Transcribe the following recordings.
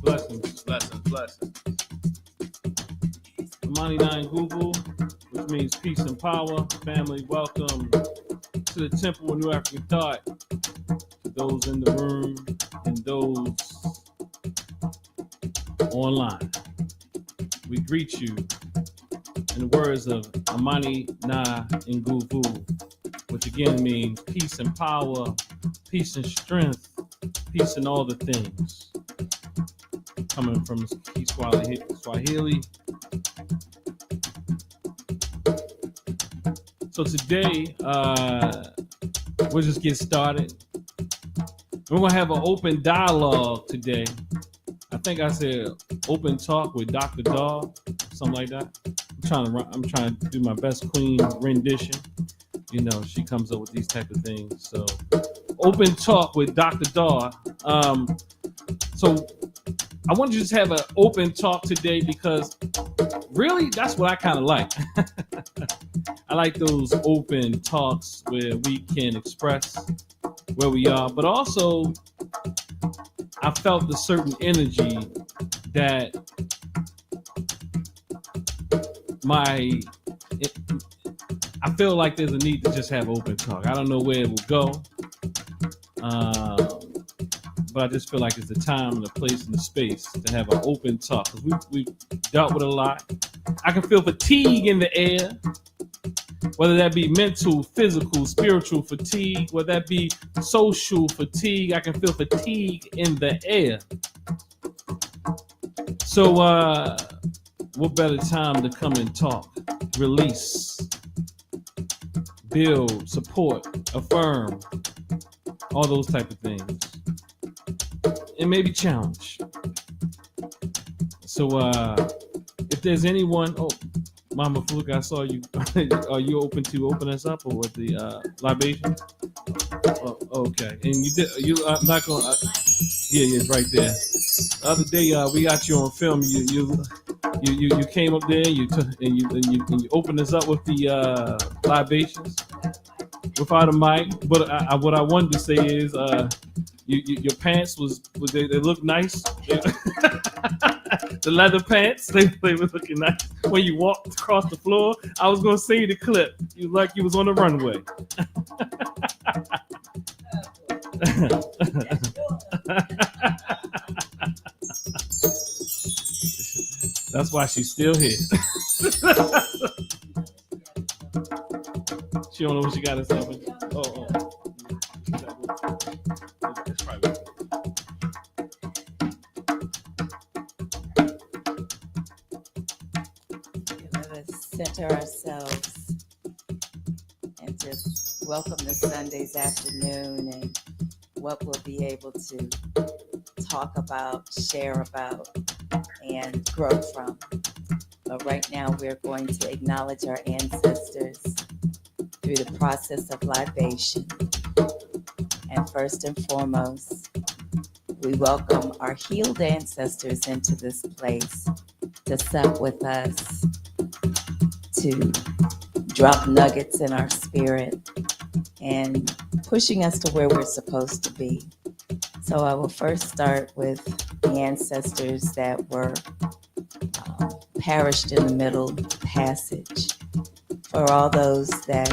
Blessings. Amani 9 Google, which means peace and power. Family, welcome to the Temple of New African Thought. To those in the room and those online, we greet you in the words of Amani Na Nguvu, which again means peace and power, peace and strength, peace in all the things. Coming from Swahili. So today, we'll just get started. We're gonna have an open dialogue today. I think I said open talk with Dr. DAW, something like that. I'm trying to do my best queen rendition. You know, she comes up with these type of things. So, open talk with Dr. DAW. So I want to just have an open talk today because really that's what I kind of like. I like those open talks where we can express where we are, but also I felt a certain energy that I feel like there's a need to just have open talk. I don't know where it will go. But I just feel like it's the time and the place and the space to have an open talk. Because we've dealt with a lot. I can feel fatigue in the air, whether that be mental, physical, spiritual fatigue, whether that be social fatigue. I can feel fatigue in the air. So what better time to come and talk, release, build, support, affirm, all those type of things. And maybe challenge. So if there's anyone, Mama Fluke, I saw you. Are you open to open us up or with the libation? Oh, okay. And you did. I'm not gonna. Yeah, it's right there. The other day we got you on film. You came up there. And you opened us up with the libations without a mic. But what I wanted to say is. Your pants was they look nice. The leather pants, they were looking nice. When you walked across the floor, I was gonna sing the clip. You like you was on the runway. That's why she's still here. She don't know what she got herself in. Oh. Center ourselves and to welcome this Sunday's afternoon and what we'll be able to talk about, share about, and grow from. But right now, we're going to acknowledge our ancestors through the process of libation. And first and foremost, we welcome our healed ancestors into this place to sup with us, to drop nuggets in our spirit and pushing us to where we're supposed to be. So I will first start with the ancestors that were perished in the middle passage. For all those that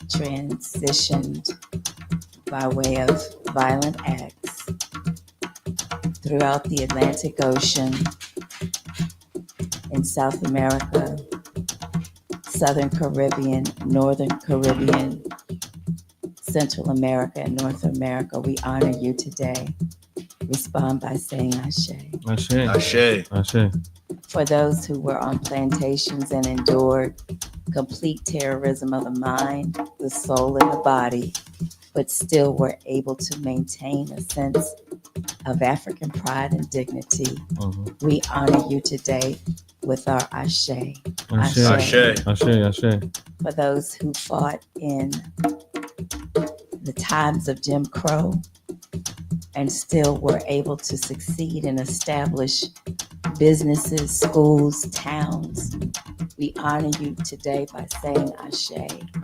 transitioned by way of violent acts throughout the Atlantic Ocean, in South America, Southern Caribbean, Northern Caribbean, Central America, and North America, we honor you today. Respond by saying Ashe. Ashe. Ashe. Ashe. For those who were on plantations and endured complete terrorism of the mind, the soul, and the body, but still were able to maintain a sense of African pride and dignity, we honor you today with our Ashe. Ashe. Ashe. Ashe. Ashe. For those who fought in the times of Jim Crow and still were able to succeed and establish businesses, schools, towns, we honor you today by saying Ashe.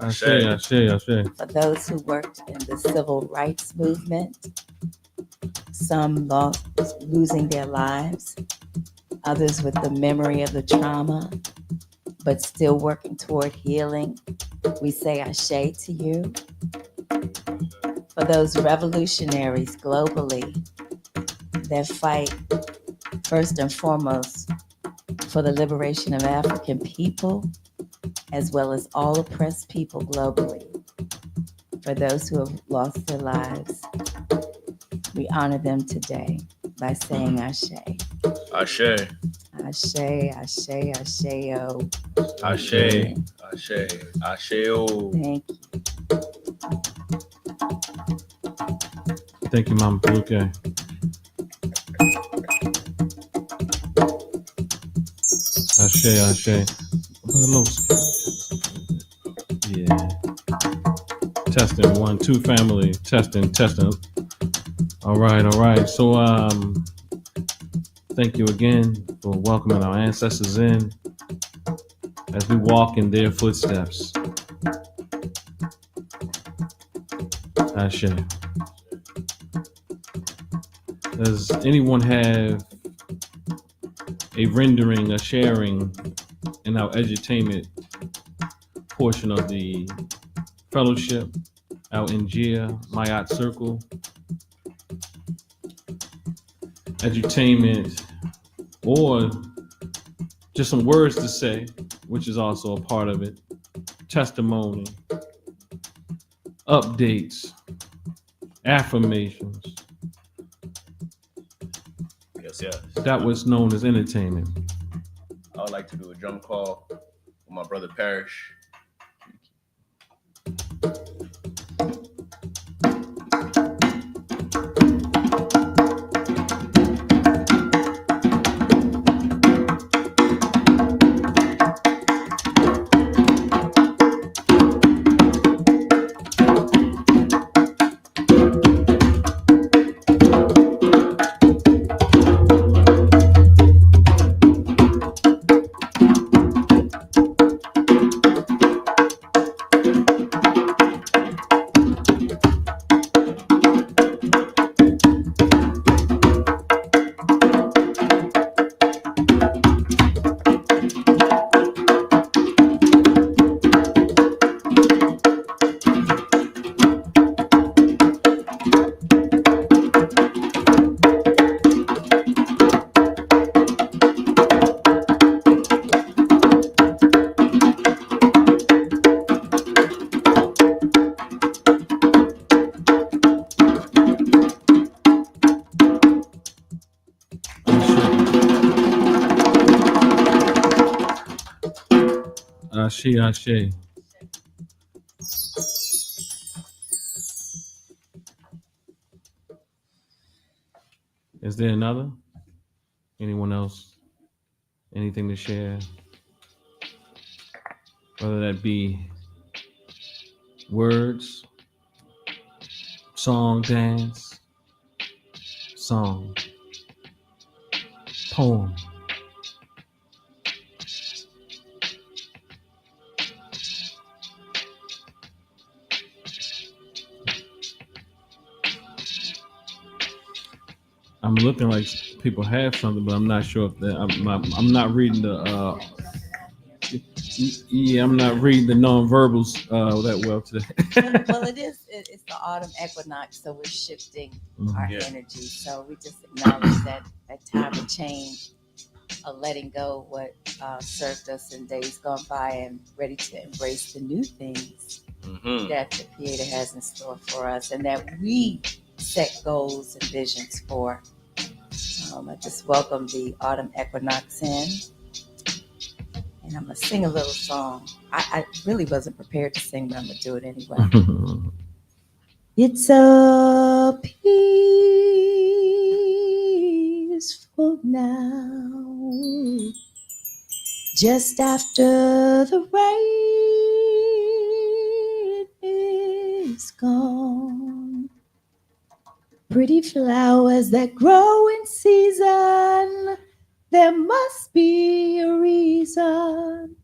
Ashe. Ashe. Ashe. For those who worked in the civil rights movement, some losing their lives, others with the memory of the trauma, but still working toward healing, we say Ashe to you. For those revolutionaries globally that fight first and foremost for the liberation of African people, as well as all oppressed people globally. For those who have lost their lives, we honor them today by saying Ashe. Ashe. Ashe, Ashe, Ashe-o. Ashe. Ashe. Ashe-o. Thank you. Thank you, Mama Paluke. Ashe. Ashe. Put a little yeah. Testing 1, 2 family. Testing. All right. So thank you again for welcoming our ancestors in as we walk in their footsteps. Ashe. Does anyone have a rendering, a sharing in our edutainment portion of the fellowship, our Njia-Ma'at circle? Edutainment, or just some words to say, which is also a part of it. Testimony, updates, affirmations. Yes. That was known as entertainment. I would like to do a drum call with my brother Parrish. Ashe. Is there another? Anyone else? Anything to share? Whether that be words, song, dance, song, poem. I'm looking like people have something, but I'm not sure if that. I'm not reading the. Yeah, I'm not reading the nonverbals that well today. Well, it's the autumn equinox, so we're shifting our energy. So we just acknowledge that time of change, letting go what served us in days gone by, and ready to embrace the new things that the Creator has in store for us, and that we set goals and visions for. I just welcome the autumn equinox in. And I'm going to sing a little song. I really wasn't prepared to sing, but I'm going to do it anyway. It's a peaceful now, just after the rain is gone. Pretty flowers that grow in season, there must be a reason.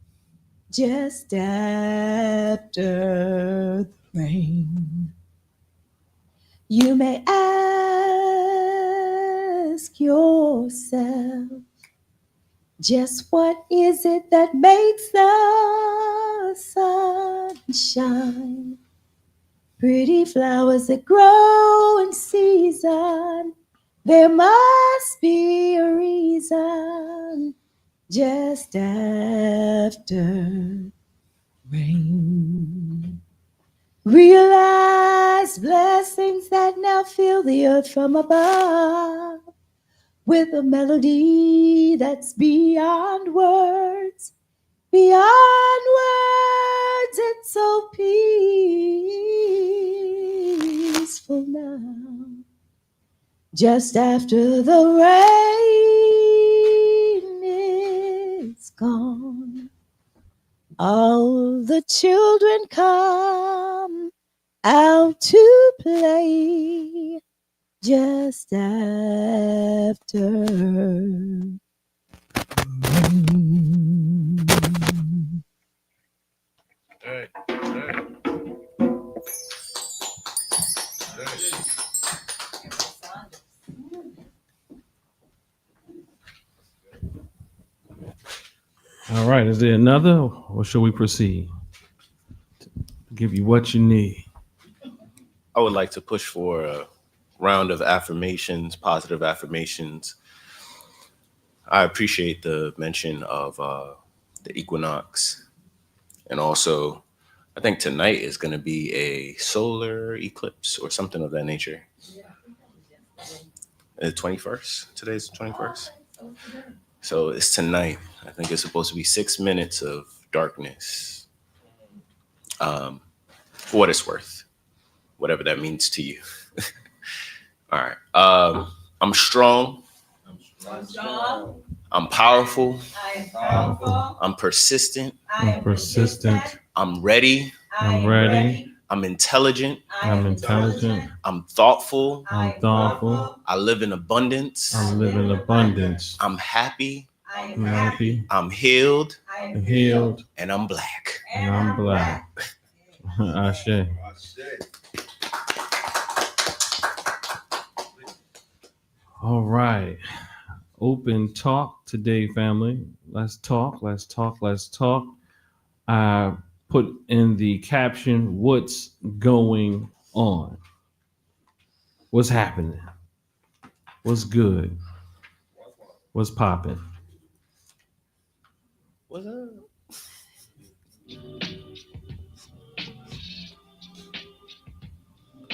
Just after the rain, you may ask yourself, just what is it that makes the sun shine? Pretty flowers that grow in season, there must be a reason. Just after rain, realize blessings that now fill the earth from above, with a melody that's beyond words. Beyond words, it's so peaceful now. Just after the rain is gone, all the children come out to play. Just after rain. All right, is there another, or shall we proceed? Give you what you need. I would like to push for a round of affirmations, positive affirmations. I appreciate the mention of the equinox. And also, I think tonight is going to be a solar eclipse or something of that nature. The 21st? Today's the 21st? So it's tonight. I think it's supposed to be 6 minutes of darkness. For what it's worth, whatever that means to you. All right. I'm strong. I'm powerful. I'm persistent. I'm ready. I'm intelligent. I'm thoughtful. I live in abundance. I'm happy. I'm healed. And I'm black. Ashe. All right. Open talk today, family. Let's talk. I put in the caption, what's going on? What's happening? What's good? What's popping? What's up?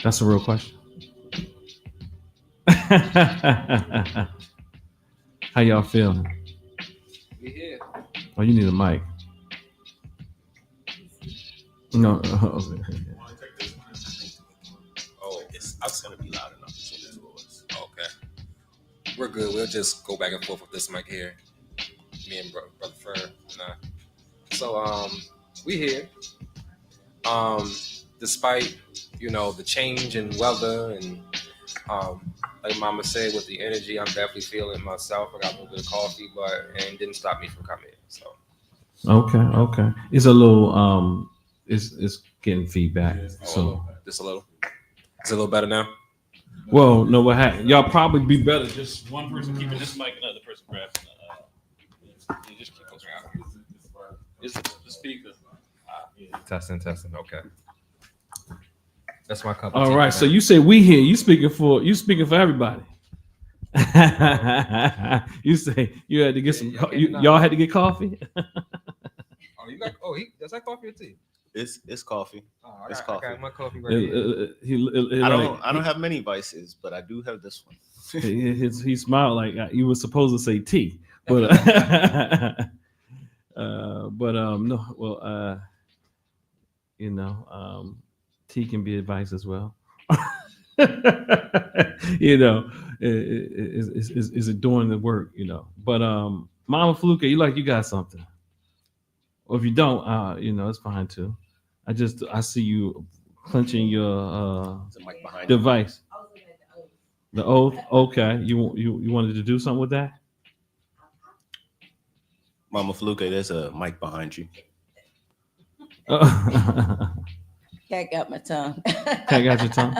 That's a real question. How y'all feeling? We here. Oh, you need a mic. No. Oh, it's going to be loud enough between the two of us. Okay. We're good. We'll just go back and forth with this mic here. me and brother Fern. Nah. So we here. Despite the change in weather and like Mama said, with the energy, I'm definitely feeling myself. I got a little bit of coffee, but it didn't stop me from coming. So Okay. It's a little it's getting feedback. So just a little. Is it a little better now? well, no, what happened? Y'all probably be better just one person keeping this mic, another person grabbing. You just keep those around. It's the speaker. Testing. Okay. That's my cup. All right. So you say we here. You speaking for everybody. You say you had to get some. Y'all had to get coffee. Oh, you got. Does that coffee or tea? It's coffee. Oh, It's I coffee. got my coffee right here. I don't have many vices, but I do have this one. He smiled like you were supposed to say tea, but no. Well, tea can be advice as well. Is it doing the work? But Mama Fluke, you got something. Or if you don't, it's fine too. I see you clenching your device. The oath. Okay. You wanted to do something with that? Mama Fluke, there's a mic behind you. Cat got my tongue. Cat got your tongue?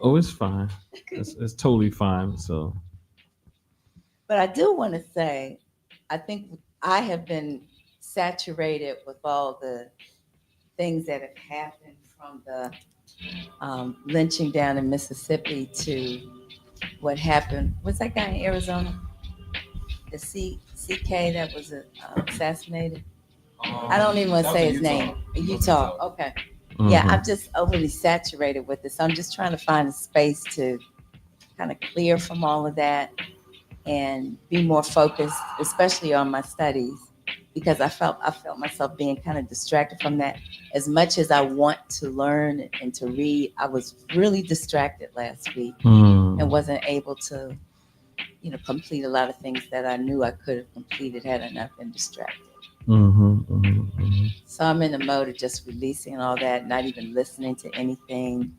Oh, it's fine. It's totally fine. So, but I do want to say, I think I have been saturated with all the things that have happened from the lynching down in Mississippi to what happened. What's that guy in Arizona? The CK that was assassinated. I don't even want to say his name. Utah. Okay. Mm-hmm. Yeah, I'm just overly saturated with this. I'm just trying to find a space to kind of clear from all of that and be more focused, especially on my studies, because I felt myself being kind of distracted from that. As much as I want to learn and to read, I was really distracted last week and wasn't able to, complete a lot of things that I knew I could have completed had I not been distracted. So I'm in the mode of just releasing all that, not even listening to anything.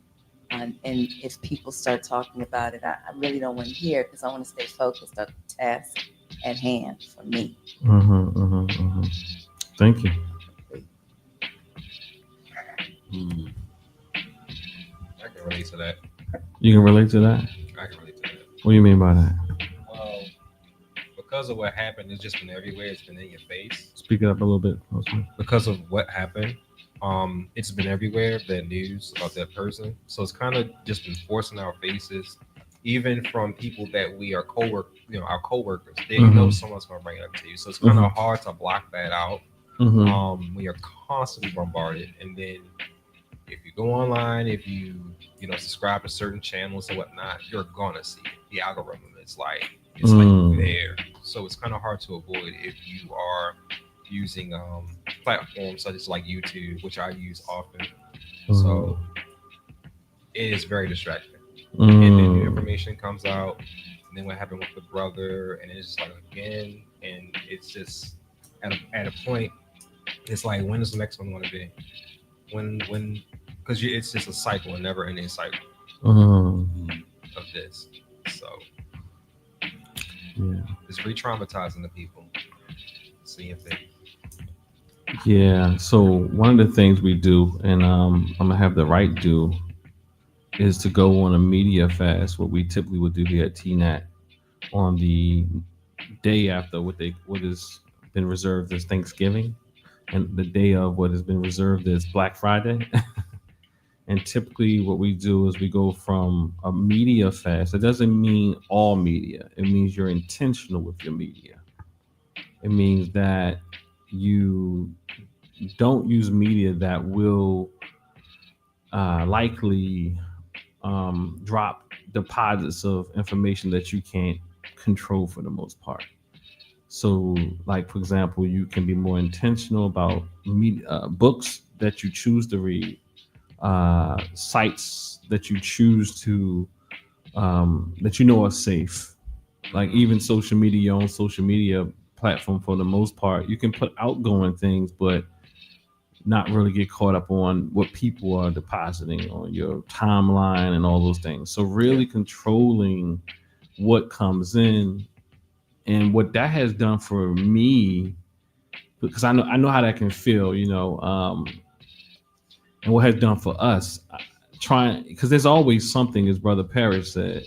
And if people start talking about it, I really don't want to hear it because I want to stay focused on the task at hand for me. Thank you. I can relate to that. You can relate to that? I can relate to that. What do you mean by that? Well, because of what happened, it's just been everywhere. It's been in your face. Speak it up a little bit. Because of what happened, it's been everywhere, the news about that person. So it's kind of just been forcing our faces, even from people that we are our coworkers. They know someone's going to bring it up to you. So it's kind of hard to block that out. We are constantly bombarded. And then if you go online, if you subscribe to certain channels and whatnot, you're going to see it. The algorithm is like there. So it's kind of hard to avoid if you are using platforms such as like YouTube, which I use often. So it is very distracting. And then new information comes out, and then what happened with the brother, and it's just like again, and it's just at a point, it's like, when is the next one going to be? When because it's just a cycle, a never ending cycle of this. So yeah, it's re-traumatizing the people seeing things. Yeah. So one of the things we do, and I'm gonna have the right do, is to go on a media fast. What we typically would do here at TNAT on the day after what has been reserved as Thanksgiving, and the day of what has been reserved as Black Friday. And typically what we do is we go from a media fast. It doesn't mean all media. It means you're intentional with your media. It means that you don't use media that will likely drop deposits of information that you can't control for the most part. So, like, for example, you can be more intentional about books that you choose to read, sites that you choose to that are safe. Like even social media, your own social media platform for the most part. You can put outgoing things, but not really get caught up on what people are depositing on your timeline and all those things. So really controlling what comes in, and what that has done for me, because I know how that can feel, and what has done for us, trying, because there's always something, as Brother Parrish said,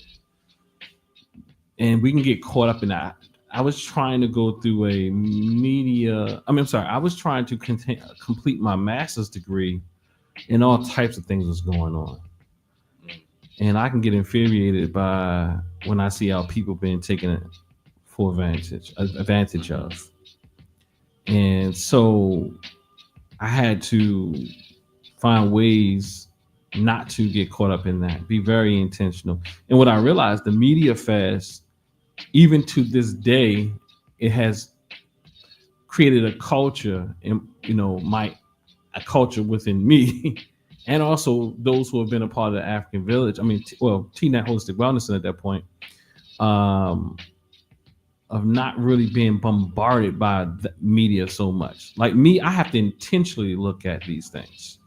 and we can get caught up in that. I was trying to go through I was trying to complete my master's degree, and all types of things was going on. And I can get infuriated by when I see how people being taken for advantage of. And so I had to find ways not to get caught up in that, be very intentional. And what I realized, the media fast, even to this day, it has created a culture, and a culture within me, and also those who have been a part of the African Village. I mean, TNAT Holistic Wellness Center at that point, of not really being bombarded by the media so much. Like me, I have to intentionally look at these things,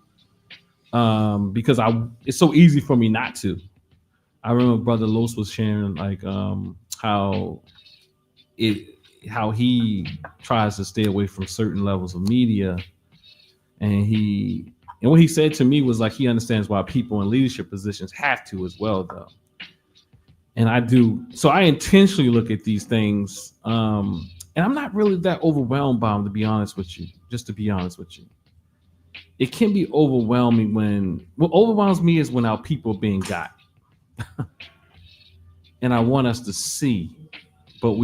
because it's so easy for me not to. I remember Brother Los was sharing how he tries to stay away from certain levels of media, and what he said to me was like, he understands why people in leadership positions have to as well, though. And I do. So I intentionally look at these things, and I'm not really that overwhelmed by them, to be honest with you. Just to be honest with you, it can be overwhelming what overwhelms me is when our people are being got. And I want us to see, but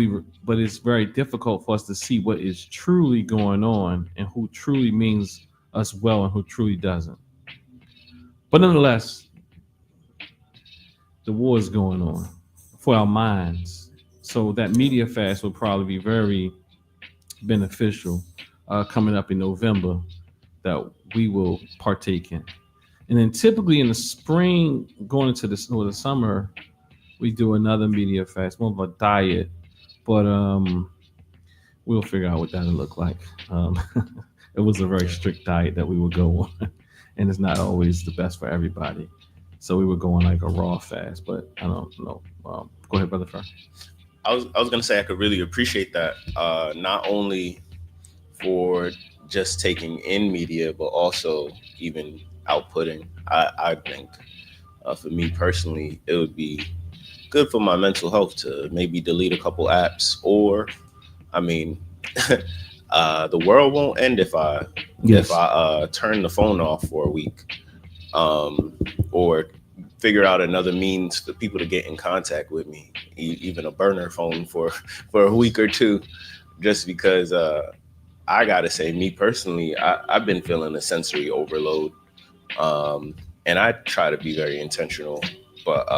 it's very difficult for us to see what is truly going on, and who truly means us well and who truly doesn't. But nonetheless, the war is going on for our minds. So that media fast will probably be very beneficial coming up in November, that we will partake in. And then typically in the spring, going into the summer, we do another media fast, more of a diet, but we'll figure out what that'll look like. It was a very strict diet that we would go on, and it's not always the best for everybody. So we were going like a raw fast, but I don't know. Go ahead, Brother Fur. I was gonna say I could really appreciate that, not only for just taking in media, but also even outputting. I think for me personally, it would be good for my mental health to maybe delete a couple apps, or I mean, the world won't end if I turn the phone off for a week, or figure out another means for people to get in contact with me, even a burner phone for a week or two, just because I gotta say, me personally, I've been feeling a sensory overload, and I try to be very intentional, but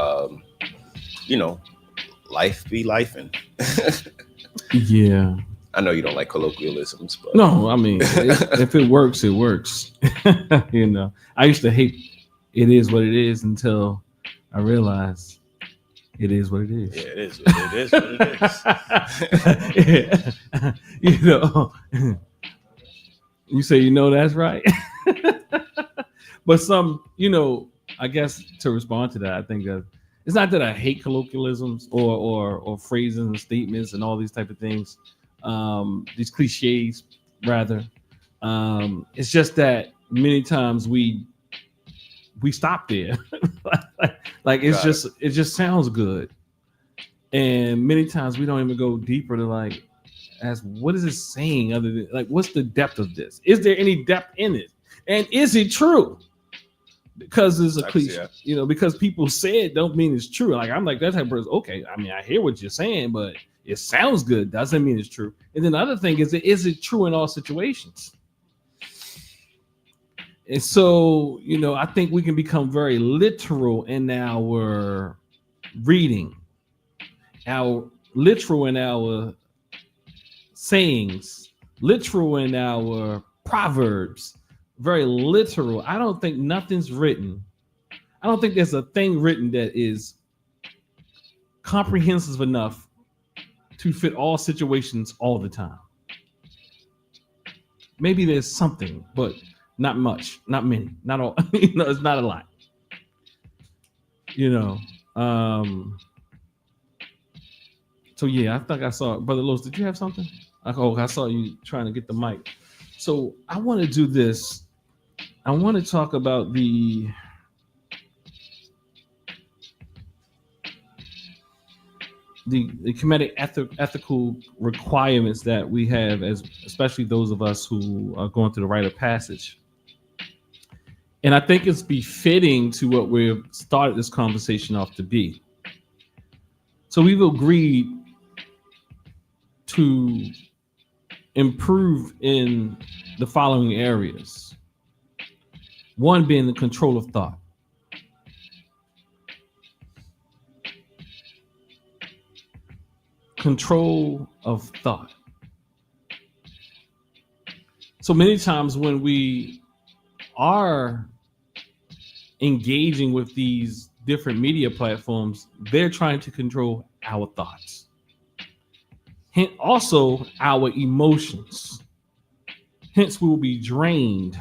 life be lifing. Yeah. I know you don't like colloquialisms, but no, I mean, if it works, it works. I used to hate it is what it is until I realized it is what it is. Yeah, it is what it is. You say, that's right. But I guess to respond to that, I think that it's not that I hate colloquialisms or phrases and statements and all these type of things, these cliches rather. It's just that many times we stop there. It just sounds good, and many times we don't even go deeper to ask, what is it saying, other than what's the depth of this? Is there any depth in it, and is it true? Because it's a cliche, because people say it don't mean it's true. I'm like that type of person. Okay, I mean, I hear what you're saying, but it sounds good doesn't mean it's true. And then the other thing is it true in all situations? And so, I think we can become very literal in our reading, literal in our sayings, literal in our proverbs, very literal. I don't think nothing's written. I don't think there's a thing written that is comprehensive enough to fit all situations all the time. Maybe there's something, but not much, not many, not all. It's not a lot. So yeah, I think I saw Brother Lewis. Did you have something? I saw you trying to get the mic. So I want to do this. I want to talk about the comedic ethical requirements that we have, especially those of us who are going through the rite of passage. And I think it's befitting to what we've started this conversation off to be. So we've agreed to improve in the following areas. One being the control of thought. Control of thought. So many times when we are engaging with these different media platforms, they're trying to control our thoughts. Hence, also our emotions. Hence, we will be drained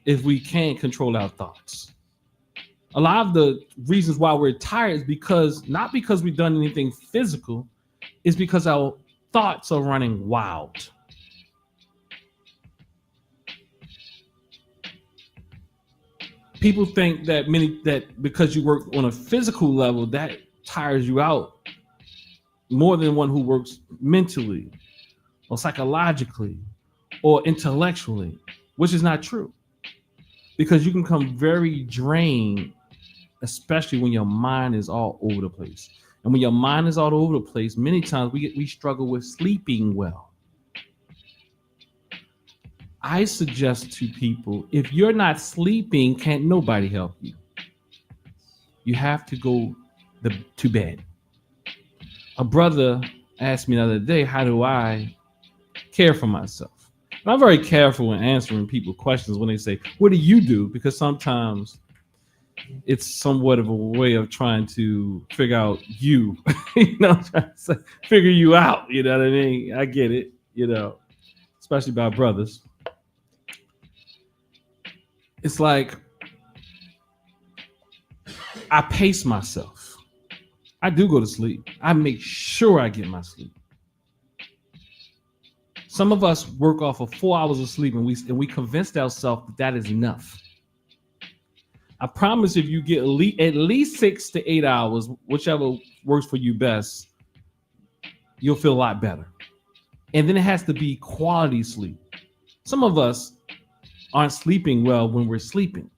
if we can't control our thoughts. A lot of the reasons why we're tired is not because we've done anything physical, it's because our thoughts are running wild. People think that because you work on a physical level, that tires you out more than one who works mentally or psychologically or intellectually, which is not true. Because you can become very drained, especially when your mind is all over the place. And when your mind is all over the place, many times we struggle with sleeping well. I suggest to people, if you're not sleeping, can't nobody help you. You have to go to bed. A brother asked me the other day, how do I care for myself? And I'm very careful in answering people's questions when they say, what do you do? Because sometimes it's somewhat of a way of trying to figure out you, trying to say, figure you out. You know what I mean? I get it, especially by brothers. It's like I pace myself. I do go to sleep. I make sure I get my sleep. Some of us work off of 4 hours of sleep, and we convinced ourselves that is enough. I promise if you get at least 6 to 8 hours, whichever works for you best, you'll feel a lot better. And then it has to be quality sleep. Some of us aren't sleeping well when we're sleeping.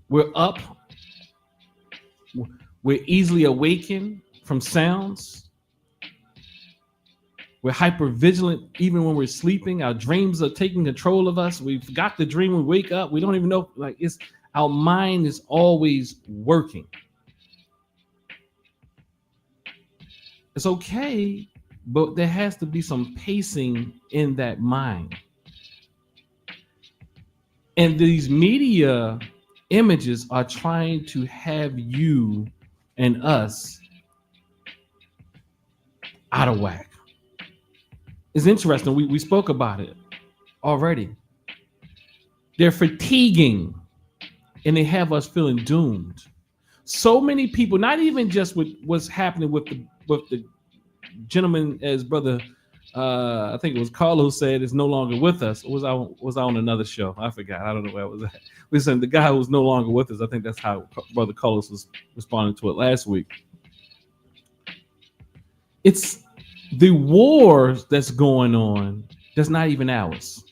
We're up. We're easily awakened from sounds. We're hyper vigilant even when we're sleeping. Our dreams are taking control of us. We've got the dream. We wake up. We don't even know. Our mind is always working. It's okay, but there has to be some pacing in that mind. And these media images are trying to have you and us out of whack. It's interesting. We spoke about it already. They're fatiguing and they have us feeling doomed. So many people, not even just with what's happening with the gentleman, as brother, I think it was Carlos said, is no longer with us. Was I on another show? I forgot. I don't know where I was at. Listen, the guy who was no longer with us, I think that's how brother Carlos was responding to it last week. It's the wars that's going on that's not even ours.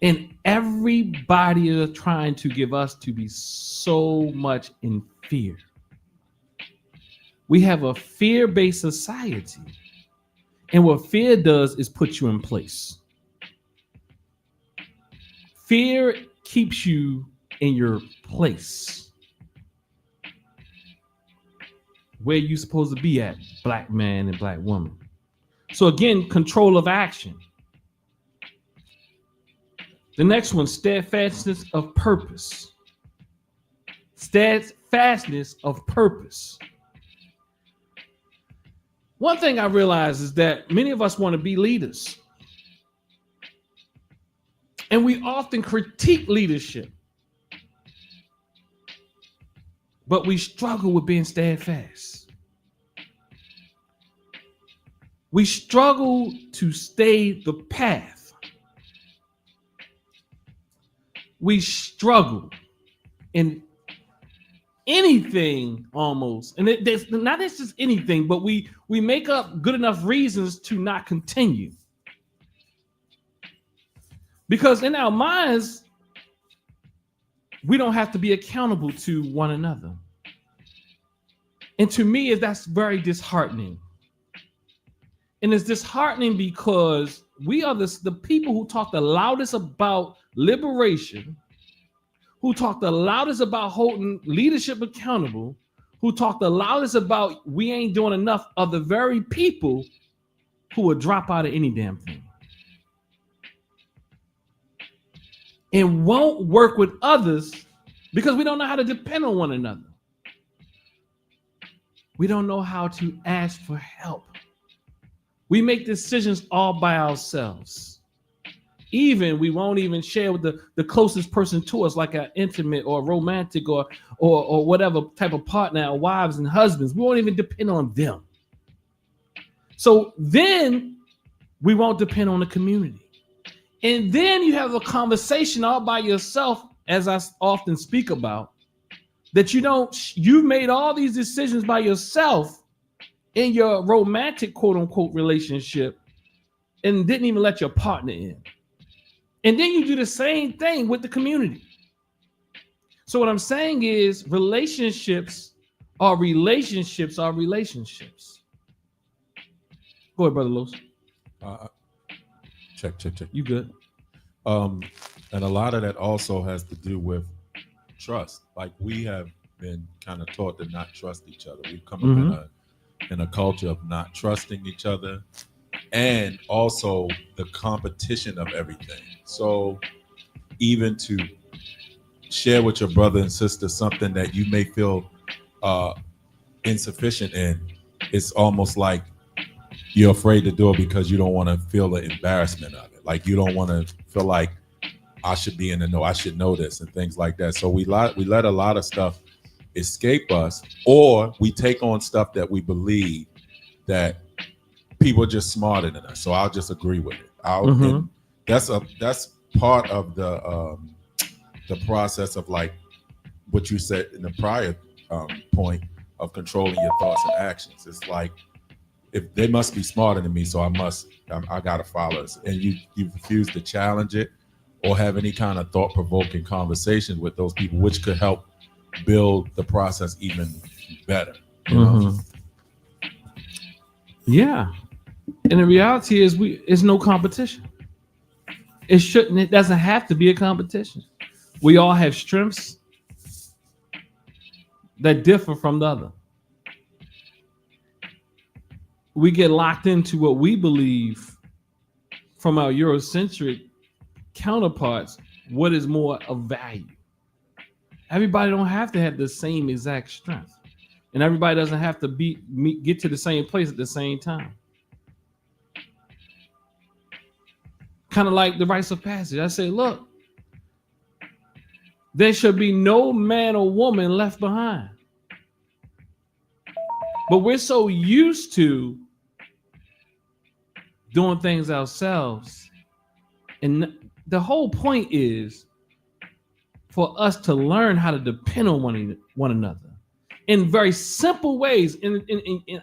And everybody is trying to give us to be so much in fear. We have a fear-based society. And what fear does is put you in place. Fear keeps you in your place. Where you supposed to be at, black man and black woman. So again, control of action. The next one, steadfastness of purpose. Steadfastness of purpose. One thing I realize is that many of us want to be leaders. And we often critique leadership. But we struggle with being steadfast. We struggle to stay the path. We struggle in anything almost. And there's not just anything, but we make up good enough reasons to not continue. Because in our minds, we don't have to be accountable to one another. And to me, that's very disheartening. And it's disheartening because we are the people who talk the loudest about liberation, who talk the loudest about holding leadership accountable, who talk the loudest about we ain't doing enough, are the very people who will drop out of any damn thing. And won't work with others because we don't know how to depend on one another. We don't know how to ask for help. We make decisions all by ourselves. Even we won't even share with the closest person to us, like an intimate or romantic or whatever type of partner, our wives and husbands. We won't even depend on them. So then we won't depend on the community. And then you have a conversation all by yourself, as I often speak about, that you made all these decisions by yourself in your romantic quote unquote relationship and didn't even let your partner in. And then you do the same thing with the community. So what I'm saying is relationships are relationships are relationships. Go ahead, Brother Los. Check. You good? And a lot of that also has to do with trust. Like we have been kind of taught to not trust each other. We've come up in a culture of not trusting each other, and also the competition of everything. So even to share with your brother and sister something that you may feel insufficient in, it's almost like you're afraid to do it because you don't want to feel the embarrassment of it. Like you don't want to feel like I should be in the know, I should know this and things like that. So we let a lot of stuff escape us, or we take on stuff that we believe that people are just smarter than us. So I'll just agree with it. And that's part of the process of like what you said in the prior point of controlling your thoughts and actions. It's like, if they must be smarter than me, so I gotta follow it. And you refuse to challenge it or have any kind of thought-provoking conversations with those people, which could help build the process even better. You know? Yeah. And the reality is it's no competition. It doesn't have to be a competition. We all have strengths that differ from the other. We get locked into what we believe from our Eurocentric counterparts, what is more of value. Everybody don't have to have the same exact strength. And everybody doesn't have to get to the same place at the same time. Kind of like the rites of passage. I say, look, there should be no man or woman left behind. But we're so used to doing things ourselves. And the whole point is for us to learn how to depend on one another in very simple ways. And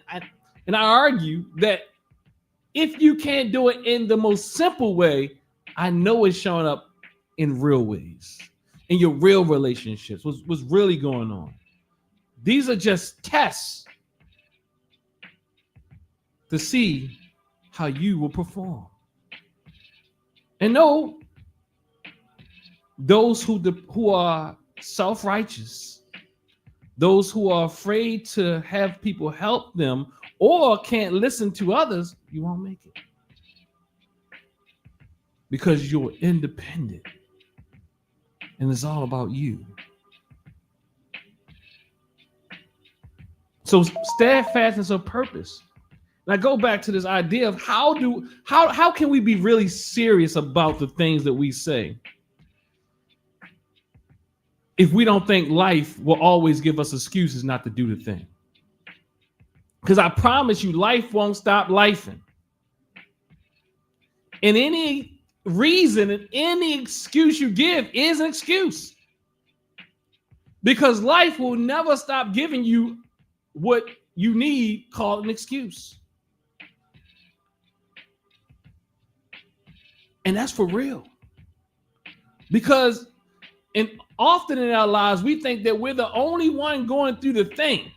I argue that if you can't do it in the most simple way, I know it's showing up in real ways, in your real relationships, what's really going on. These are just tests to see how you will perform. And no, those who are self-righteous, those who are afraid to have people help them or can't listen to others, you won't make it. Because you're independent. And it's all about you. So steadfastness of purpose. And I go back to this idea of how can we be really serious about the things that we say if we don't think life will always give us excuses not to do the thing? Because I promise you, life won't stop lifing. And any reason and any excuse you give is an excuse. Because life will never stop giving you what you need called an excuse. And that's for real. Because often in our lives, we think that we're the only one going through the thing.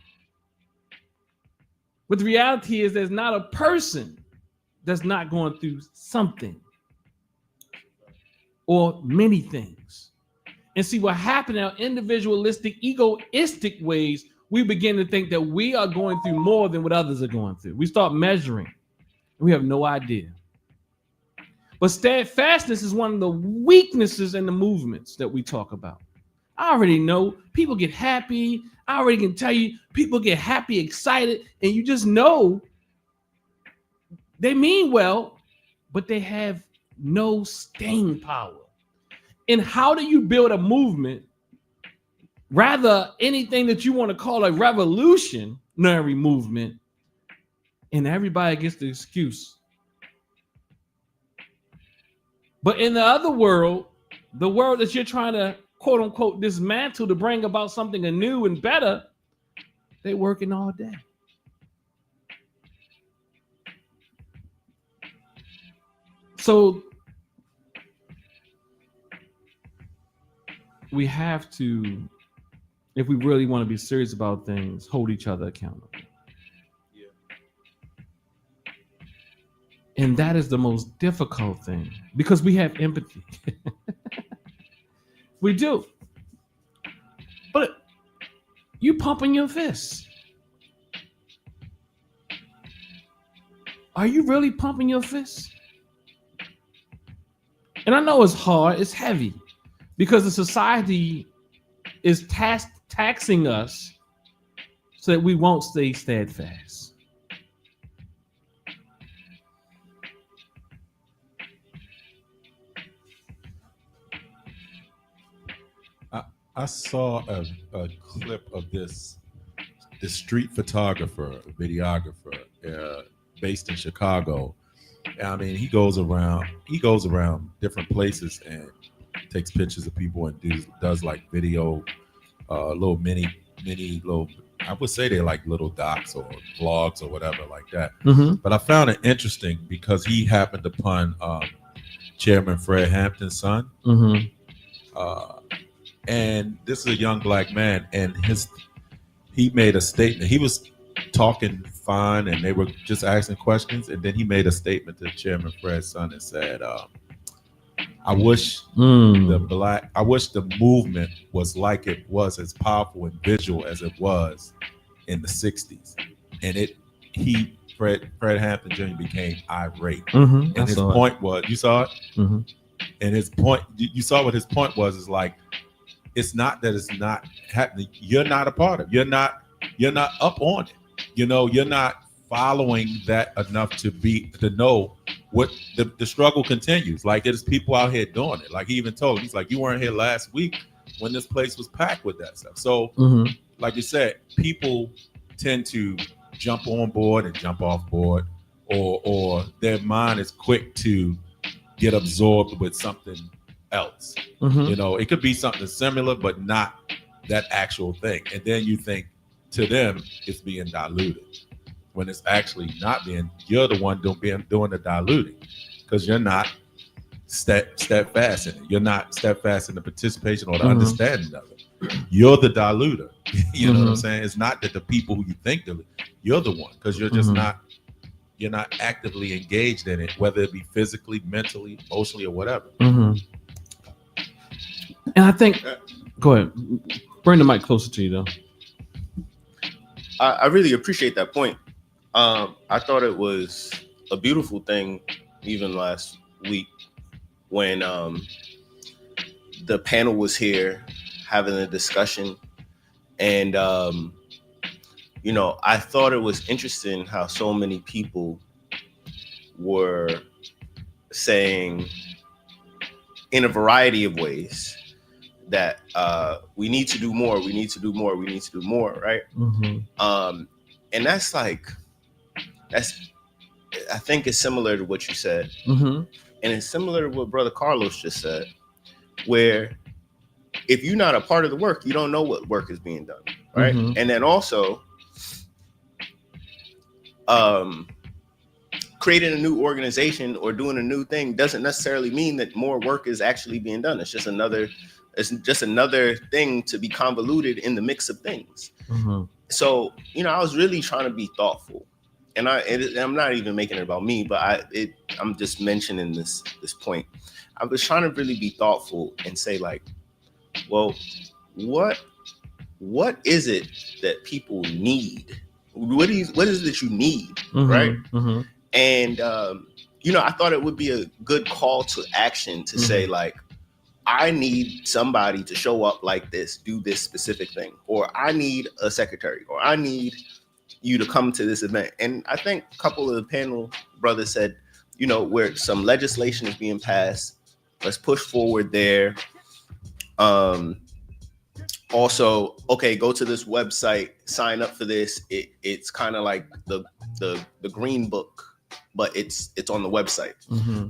But the reality is there's not a person that's not going through something or many things. And see what happened in our individualistic, egoistic ways, we begin to think that we are going through more than what others are going through. We start measuring. We have no idea. But steadfastness is one of the weaknesses in the movements that we talk about. I already know people get happy. I already can tell you people get happy, excited, and you just know they mean well, but they have no staying power. And how do you build a movement, rather anything that you want to call a revolutionary movement, and everybody gets the excuse? But in the other world, the world that you're trying to quote unquote dismantle to bring about something new and better, they're working all day. So we have to, if we really want to be serious about things, hold each other accountable. Yeah. And that is the most difficult thing because we have empathy. We do. But you pumping your fists. Are you really pumping your fists? And I know it's hard, it's heavy, because the society is taxing us so that we won't stay steadfast. I saw a clip of this street photographer, videographer, based in Chicago. I mean, he goes around different places and takes pictures of people and does like video, little mini little. I would say they're like little docs or vlogs or whatever like that. Mm-hmm. But I found it interesting because he happened upon Chairman Fred Hampton's son. Mm-hmm. And this is a young black man, and he made a statement. He was talking fine, and they were just asking questions, and then he made a statement to Chairman Fred's son and said, "I wish the movement was like it was, as powerful and visual as it was in the '60s." And Fred Hampton Jr. became irate, Mm-hmm. and his point was, you saw it, mm-hmm. And his point, you saw what his point was, is like, it's not that it's not happening. You're not a part of it. You're not up on it. You know, you're not following that enough to know what the struggle continues. Like, there's people out here doing it. Like, he even told him, he's like, you weren't here last week when this place was packed with that stuff. So, mm-hmm. like you said, people tend to jump on board and jump off board, or their mind is quick to get absorbed with something else. Mm-hmm. You know, it could be something similar, but not that actual thing. And then you think to them it's being diluted when it's actually not being. You're the one doing the diluting because you're not steadfast in it. You're not steadfast in the participation or the mm-hmm. understanding of it. You're the diluter. You know mm-hmm. what I'm saying? It's not that the people who you think you're the one, because you're just mm-hmm. you're not actively engaged in it, whether it be physically, mentally, emotionally, or whatever. Mm-hmm. And I think, go ahead, bring the mic closer to you, though. I really appreciate that point. I thought it was a beautiful thing, even last week when the panel was here having a discussion, and you know, I thought it was interesting how so many people were saying in a variety of ways that we need to do more, we need to do more, we need to do more, right? And that's like, I think it's similar to what you said. And it's similar to what Brother Carlos just said, where if you're not a part of the work, you don't know what work is being done, right? And then also, creating a new organization or doing a new thing doesn't necessarily mean that more work is actually being done. It's just another thing to be convoluted in the mix of things. So, you know, I was really trying to be thoughtful, and I'm not even making it about me, but I'm just mentioning this point. I was trying to really be thoughtful and say, like, well, what is it that people need? What is it that you need, right? And you know, I thought it would be a good call to action to say, like, I need somebody to show up like this, do this specific thing, or I need a secretary, or I need you to come to this event. And I think a couple of the panel brothers said, you know, where some legislation is being passed, let's push forward there. Also, okay, go to this website, sign up for this. It's kind of like the green book, but it's on the website.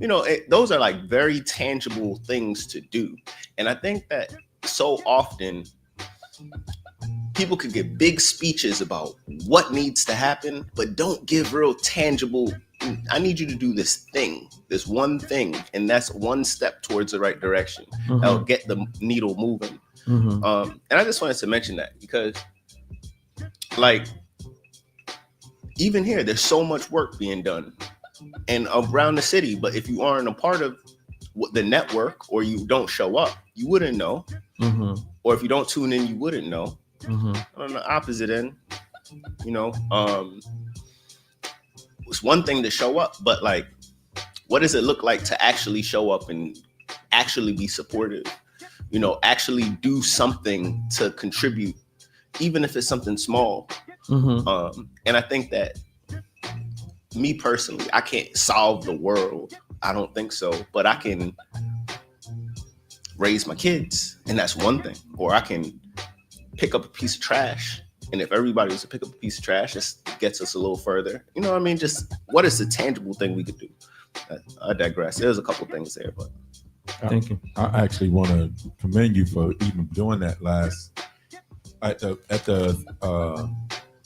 You know, those are like very tangible things to do. And I think that so often people could get big speeches about what needs to happen, but don't give real tangible, I need you to do this thing, this one thing, and that's one step towards the right direction. That'll get the needle moving. And I just wanted to mention that because, like, even here, there's so much work being done and around the city, but if you aren't a part of the network or you don't show up, you wouldn't know. Or if you don't tune in, you wouldn't know. On the opposite end, you know, it's one thing to show up, but like, what does it look like to actually show up and actually be supportive? You know, actually do something to contribute, even if it's something small. And I think that, me personally, I can't solve the world. I don't think so, but I can raise my kids, and that's one thing. Or I can pick up a piece of trash, and if everybody was to pick up a piece of trash, this gets us a little further. You know what I mean? Just what is the tangible thing we could do? I digress. There's a couple things there, but thank you. I actually want to commend you for even doing that last at the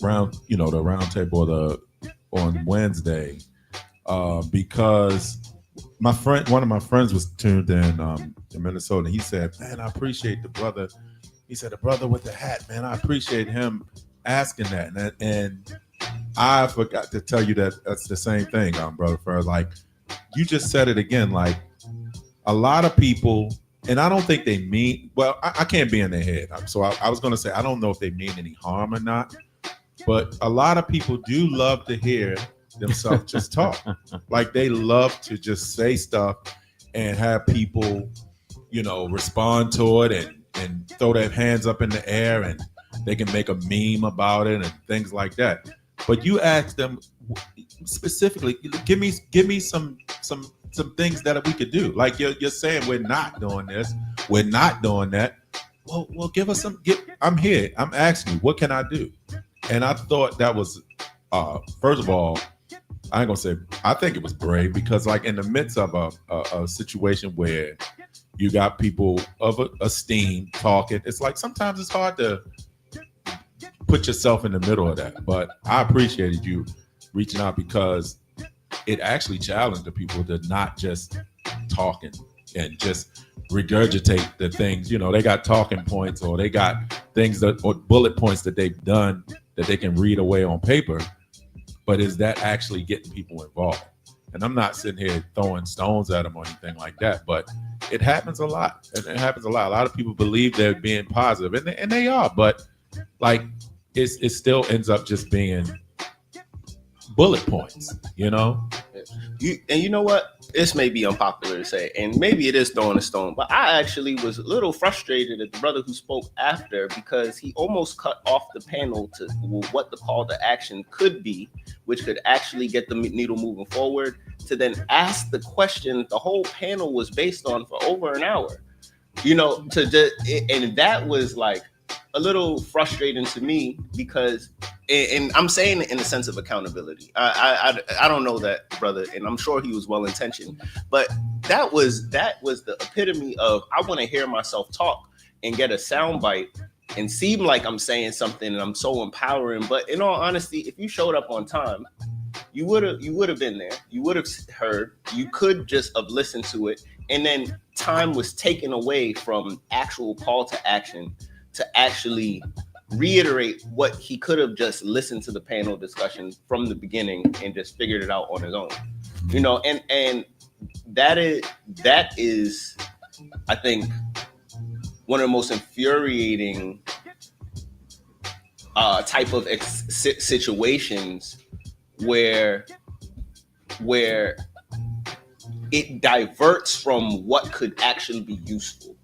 round, you know, the round table on Wednesday, because one of my friends was tuned in Minnesota, and he said, "Man, I appreciate the brother." He said, "The brother with the hat, man, I appreciate him asking that." And I forgot to tell you that that's the same thing, brother Ferg. Like, you just said it again. Like, a lot of people, and I don't think they mean, well, I can't be in their head. So I was going to say, I don't know if they mean any harm or not, but a lot of people do love to hear themselves just talk. Like, they love to just say stuff and have people, you know, respond to it and throw their hands up in the air, and they can make a meme about it and things like that. But you ask them specifically, give me some things that we could do. Like you're saying, we're not doing this, we're not doing that. Well, give us some. I'm here. I'm asking you, what can I do? And I thought that was, first of all, I ain't gonna say, I think it was brave, because like in the midst of a situation where you got people of esteem talking, it's like sometimes it's hard to put yourself in the middle of that. But I appreciated you reaching out, because it actually challenged the people to not just talking and just regurgitate the things. You know, they got talking points, or they got things or bullet points that they've done that they can read away on paper. But is that actually getting people involved? And I'm not sitting here throwing stones at them or anything like that, but it happens a lot. It happens a lot. A lot of people believe they're being positive, and they are, but like it still ends up just being bullet points, you know? You know what? This may be unpopular to say, and maybe it is throwing a stone, but I actually was a little frustrated at the brother who spoke after, because he almost cut off the panel to what the call to action could be, which could actually get the needle moving forward, to then ask the question the whole panel was based on for over an hour. And that was like a little frustrating to me, because, and I'm saying it in the sense of accountability. I don't know that brother, and I'm sure he was well intentioned, but that was the epitome of, I want to hear myself talk and get a soundbite and seem like I'm saying something and I'm so empowering. But in all honesty, if you showed up on time, you would have been there. You would have heard. You could just have listened to it, and then time was taken away from actual call to action to actually reiterate what he could have just listened to the panel discussion from the beginning and just figured it out on his own. And that is I think one of the most infuriating type of situations where it diverts from what could actually be useful.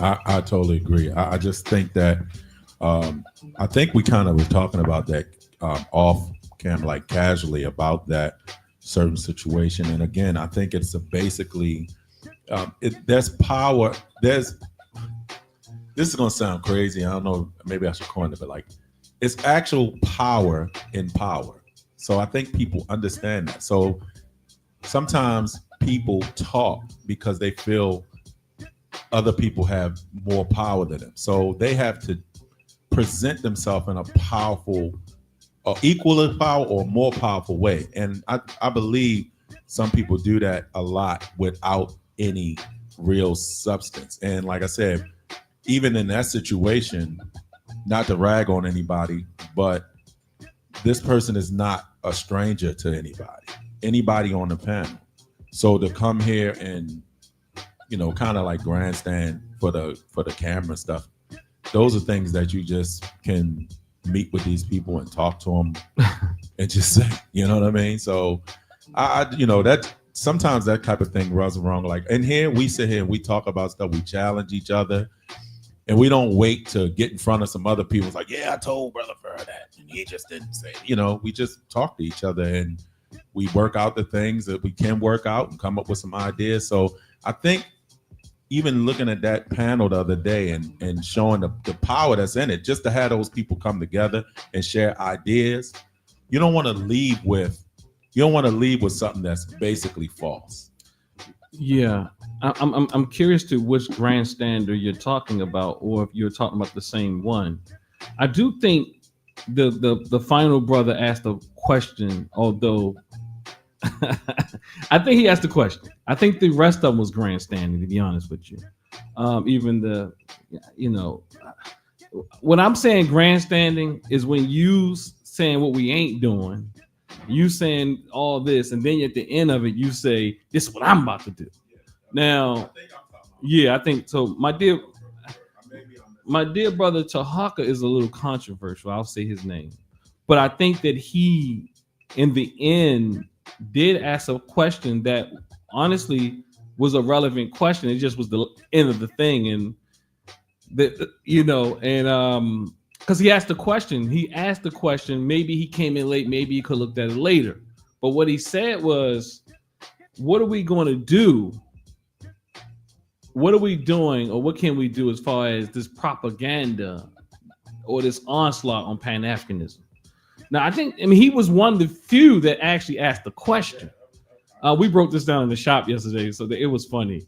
I totally agree. I just think that I think we kind of were talking about that off camera, like casually, about that certain situation. And again, I think it's basically there's power. This is gonna sound crazy. I don't know. Maybe I should coin it, but like, it's actual power in power. So I think people understand that. So sometimes people talk because they feel other people have more power than them. So they have to present themselves in a powerful, or equal power or more powerful way. And I believe some people do that a lot without any real substance. And like I said, even in that situation, not to rag on anybody, but this person is not a stranger to anybody on the panel. So to come here and, kind of like grandstand for the camera stuff, those are things that you just can meet with these people and talk to them and just say, you know what I mean? So that sometimes that type of thing runs wrong. Like, and here we sit here and we talk about stuff, we challenge each other, and we don't wait to get in front of some other people. It's like, yeah, I told Brother Fur that, and he just didn't say it. We just talk to each other and we work out the things that we can work out and come up with some ideas. So I think even looking at that panel the other day and showing the power that's in it, just to have those people come together and share ideas, you don't want to leave with something that's basically false. Yeah, I'm curious to which grandstander you're talking about, or if you're talking about the same one. I do think the final brother asked a question, although I think he asked the question. I think the rest of them was grandstanding, to be honest with you. Even when I'm saying grandstanding is when you saying what we ain't doing, you saying all this, and then at the end of it, you say, this is what I'm about to do. Now, yeah, I think so. My dear brother Tahaka is a little controversial. I'll say his name. But I think that he, in the end, did ask a question that honestly was a relevant question. It just was the end of the thing. And, because he asked the question, maybe he came in late, maybe he could look at it later. But what he said was, what are we going to do? What are we doing, or what can we do as far as this propaganda or this onslaught on Pan-Africanism? Now, he was one of the few that actually asked the question. We broke this down in the shop yesterday, so it was funny.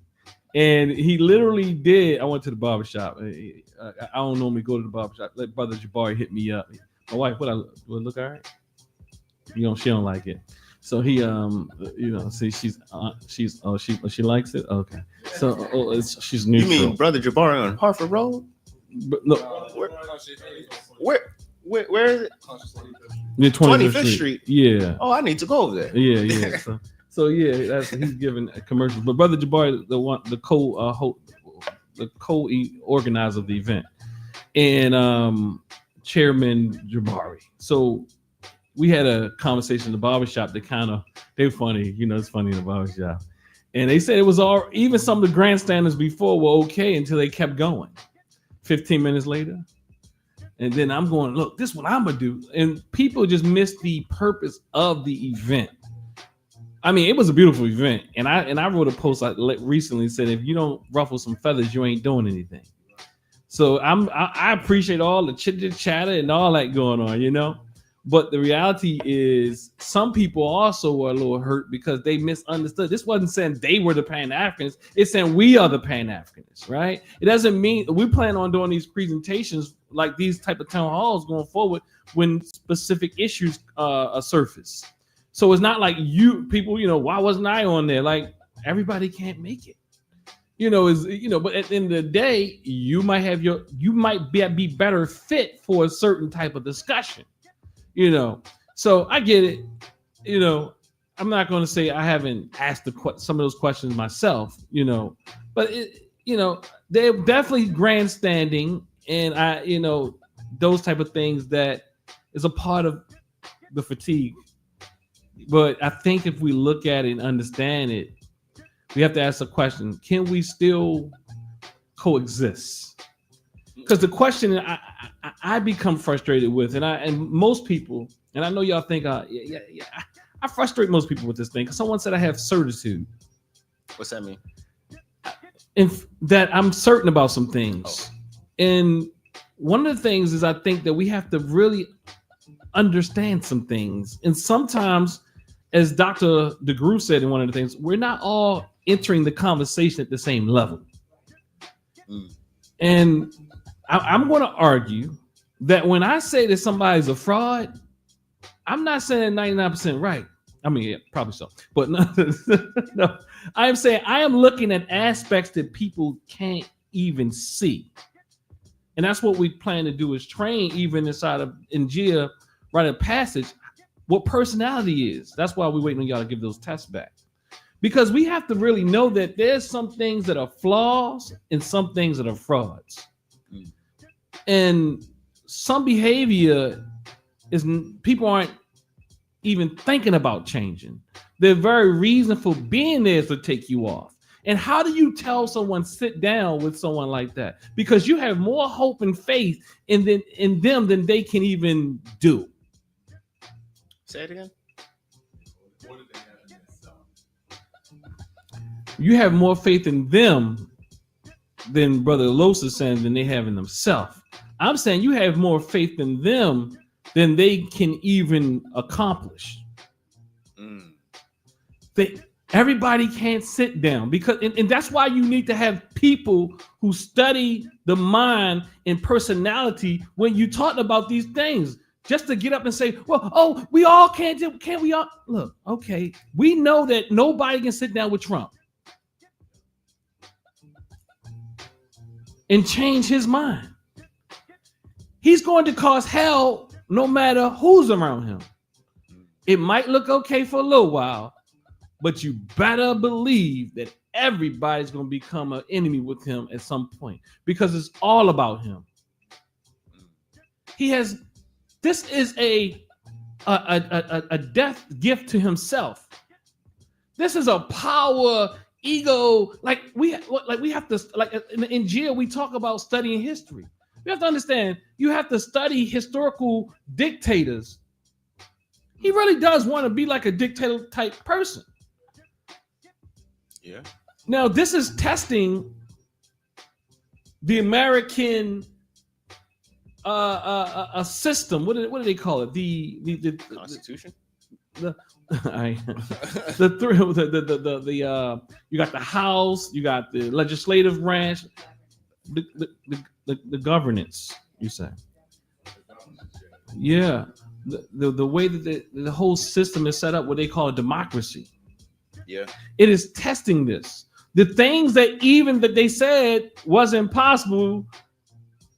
And he literally did. I went to the barbershop. I don't normally go to the barbershop. Let Brother Jabari hit me up. My wife, what look all right? She don't like it. So he, see, she likes it. Okay. So she's neutral. You mean Brother Jabari on Harford Rd? No. Where is it? Near 25th Street. Yeah. Oh, I need to go over there. Yeah. So yeah, he's giving a commercial. But Brother Jabari, the co-organizer of the event, and Chairman Jabari. So we had a conversation in the barbershop that kind of, they're funny, it's funny in the barbershop. And they said it was all, even some of the grandstanders before were okay until they kept going. 15 minutes later. And then I'm going, look, this is what I'm going to do. And people just miss the purpose of the event. I mean, it was a beautiful event. And I wrote a post recently said, if you don't ruffle some feathers, you ain't doing anything. So I appreciate all the chitter chatter and all that going on, But the reality is some people also were a little hurt because they misunderstood. This wasn't saying they were the Pan-Africans. It's saying we are the Pan-Africans, right? It doesn't mean we plan on doing these presentations like these type of town halls going forward when specific issues surface. So it's not like people, why wasn't I on there? Like everybody can't make it. But at the end of the day, you might be better fit for a certain type of discussion. So I get it. I'm not going to say I haven't asked some of those questions myself. But they're definitely grandstanding, and those type of things that is a part of the fatigue. But I think if we look at it and understand it, we have to ask the question: can we still coexist? Because the question I become frustrated with, and most people, and I know y'all think, I frustrate most people with this thing. Because someone said I have certitude. What's that mean? And that I'm certain about some things. And one of the things is I think that we have to really understand some things. And sometimes, as Dr. DeGroot said in one of the things, we're not all entering the conversation at the same level. And I'm going to argue that when I say that somebody's a fraud, I'm not saying 99% right. I mean, yeah, probably so. But no, I am saying I am looking at aspects that people can't even see. And that's what we plan to do is train even inside of Njia, write a passage, what personality is. That's why we're waiting on y'all to give those tests back. Because we have to really know that there's some things that are flaws and some things that are frauds. And some behavior is people aren't even thinking about changing. The very reason for being there is to take you off. And how do you tell someone sit down with someone like that? Because you have more hope and faith in them than they can even do. Say it again. You have more faith in them than Brother Los is saying than they have in themselves. I'm saying you have more faith in them than they can even accomplish. Everybody can't sit down because, and that's why you need to have people who study the mind and personality when you talk about these things. Just to get up and say, well, we all can't we all look? Okay, we know that nobody can sit down with Trump and change his mind. He's going to cause hell no matter who's around him. It might look okay for a little while, but you better believe that everybody's going to become an enemy with him at some point because it's all about him. This is a death gift to himself. This is a power ego. Like we have to, like in jail, we talk about studying history. You have to understand, you have to study historical dictators. He really does want to be like a dictator type person. Yeah. Now, this is testing the American a system. What do they call it? The Constitution. You got the House, you got the legislative branch, the governance. You say, yeah, the way that the whole system is set up, what they call a democracy. Yeah, it is testing this. The things that they said was impossible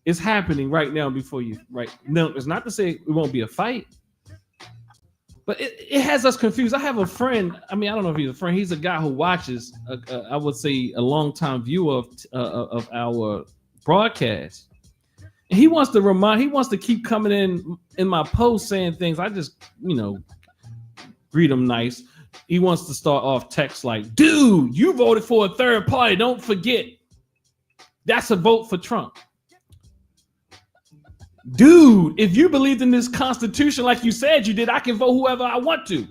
is happening right now before you. Right now, it's not to say it won't be a fight, but it has us confused. I have a friend. I mean, I don't know if he's a friend. He's a guy who watches. I would say a long time viewer of our broadcast, He wants to keep coming in my post saying things. I just, greet him nice. He wants to start off text like, dude, you voted for a third party. Don't forget. That's a vote for Trump. Dude, if you believed in this Constitution like you said you did, I can vote whoever I want to.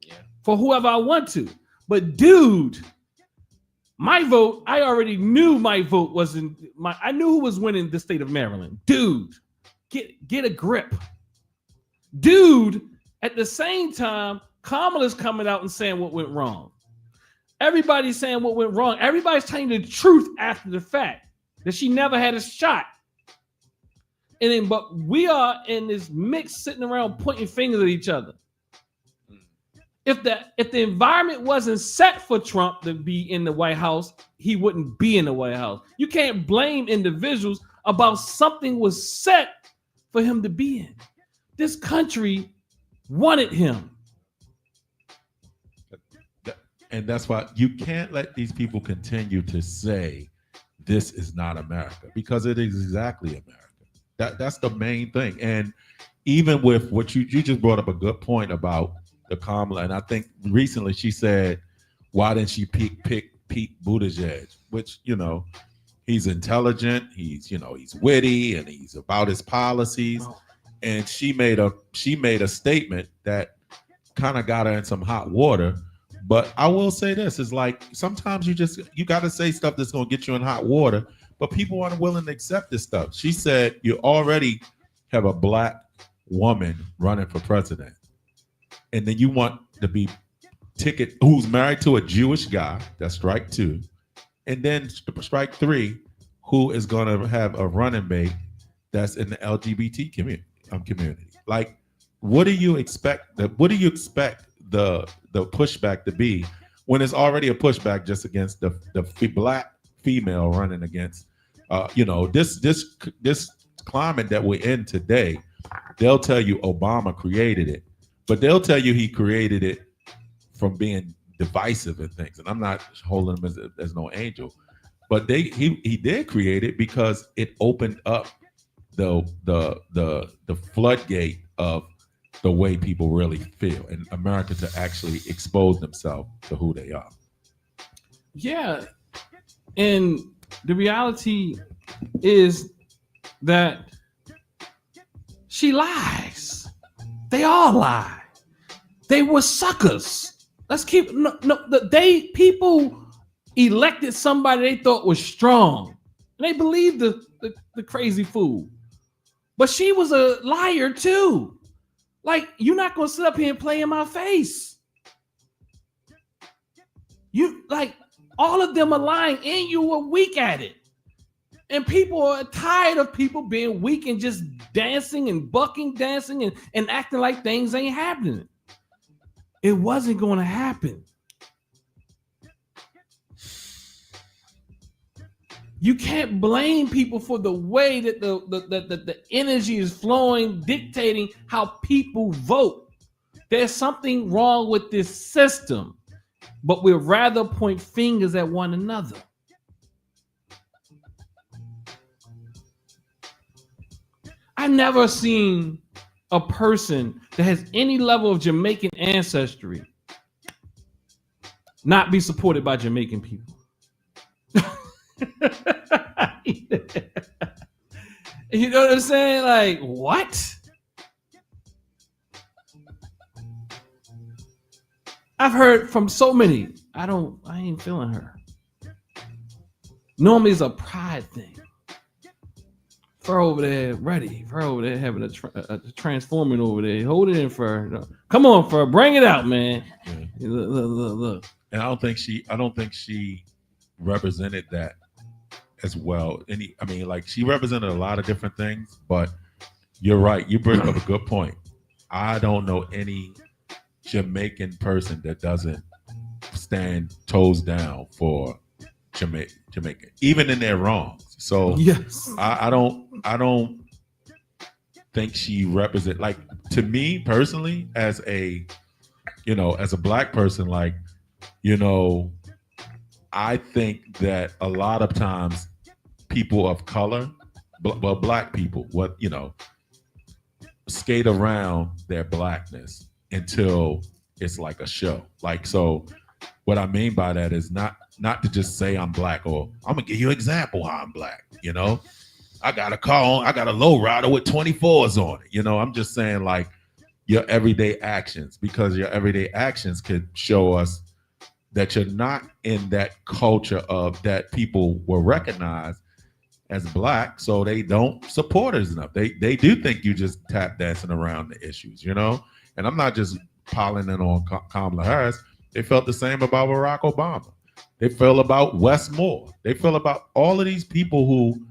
Yeah. For whoever I want to. But dude, my vote, I already knew my vote wasn't I knew who was winning the state of Maryland. Dude, get a grip. Dude, at the same time, Kamala's coming out and saying what went wrong. Everybody's saying what went wrong. Everybody's telling the truth after the fact that she never had a shot. And then, but we are in this mix sitting around pointing fingers at each other. If the environment wasn't set for Trump to be in the White House, he wouldn't be in the White House. You can't blame individuals about something was set for him to be in. This country wanted him. And that's why you can't let these people continue to say this is not America, because it is exactly America. That's the main thing. And even with what you just brought up a good point about the Kamala, and I think recently she said, why didn't she pick Pete Buttigieg? Which, he's intelligent, he's witty, and he's about his policies. And she made a statement that kind of got her in some hot water. But I will say this, is like sometimes you got to say stuff that's going to get you in hot water, but people aren't willing to accept this stuff. She said, you already have a black woman running for president, and then you want to be who's married to a Jewish guy, that's strike 2, and then strike 3, who is going to have a running mate that's in the LGBT community. Like, what do you expect? What do you expect the pushback to be when it's already a pushback just against the black female running against this climate that we're in today? They'll tell you Obama created it, but they'll tell you he created it from being divisive and things. And I'm not holding him as no angel, but he did create it because it opened up the floodgate of the way people really feel in America to actually expose themselves to who they are. Yeah. And the reality is that she lies. They all lie. They were suckers. Let's keep people elected somebody they thought was strong. And they believed the crazy fool. But she was a liar too. Like, you're not gonna sit up here and play in my face. You like all of them are lying, and you were weak at it. And people are tired of people being weak and just dancing and bucking, dancing and acting like things ain't happening. It wasn't going to happen. You can't blame people for the way that the energy is flowing, dictating how people vote. There's something wrong with this system, but we'd rather point fingers at one another. I've never seen a person that has any level of Jamaican ancestry not be supported by Jamaican people. You know what I'm saying? Like, what? I've heard from so many. I ain't feeling her. Normally it's a pride thing. Fur over there, ready. Fur over there having a transforming over there. Hold it in, Fur. Come on, Fur. Bring it out, man. Yeah. Look. And I don't think she represented that as well. She represented a lot of different things, but you're right. You bring up a good point. I don't know any Jamaican person that doesn't stand toes down for Jamaica, even in their wrongs. So yes, I don't think she represent, like, to me personally, as a black person, I think that a lot of times people of color black people, skate around their blackness until it's like a show. Like, so what I mean by that is not to just say I'm black, or I'm gonna give you an example how I'm black. I got a car I got a low rider with 24s on it. I'm just saying, like, your everyday actions, because your everyday actions could show us that you're not in that culture of that people will recognize as black, so they don't support us enough. They do think you just tap dancing around the issues, And I'm not just piling in on Kamala Harris. They felt the same about Barack Obama. They feel about Wes Moore. They feel about all of these people who,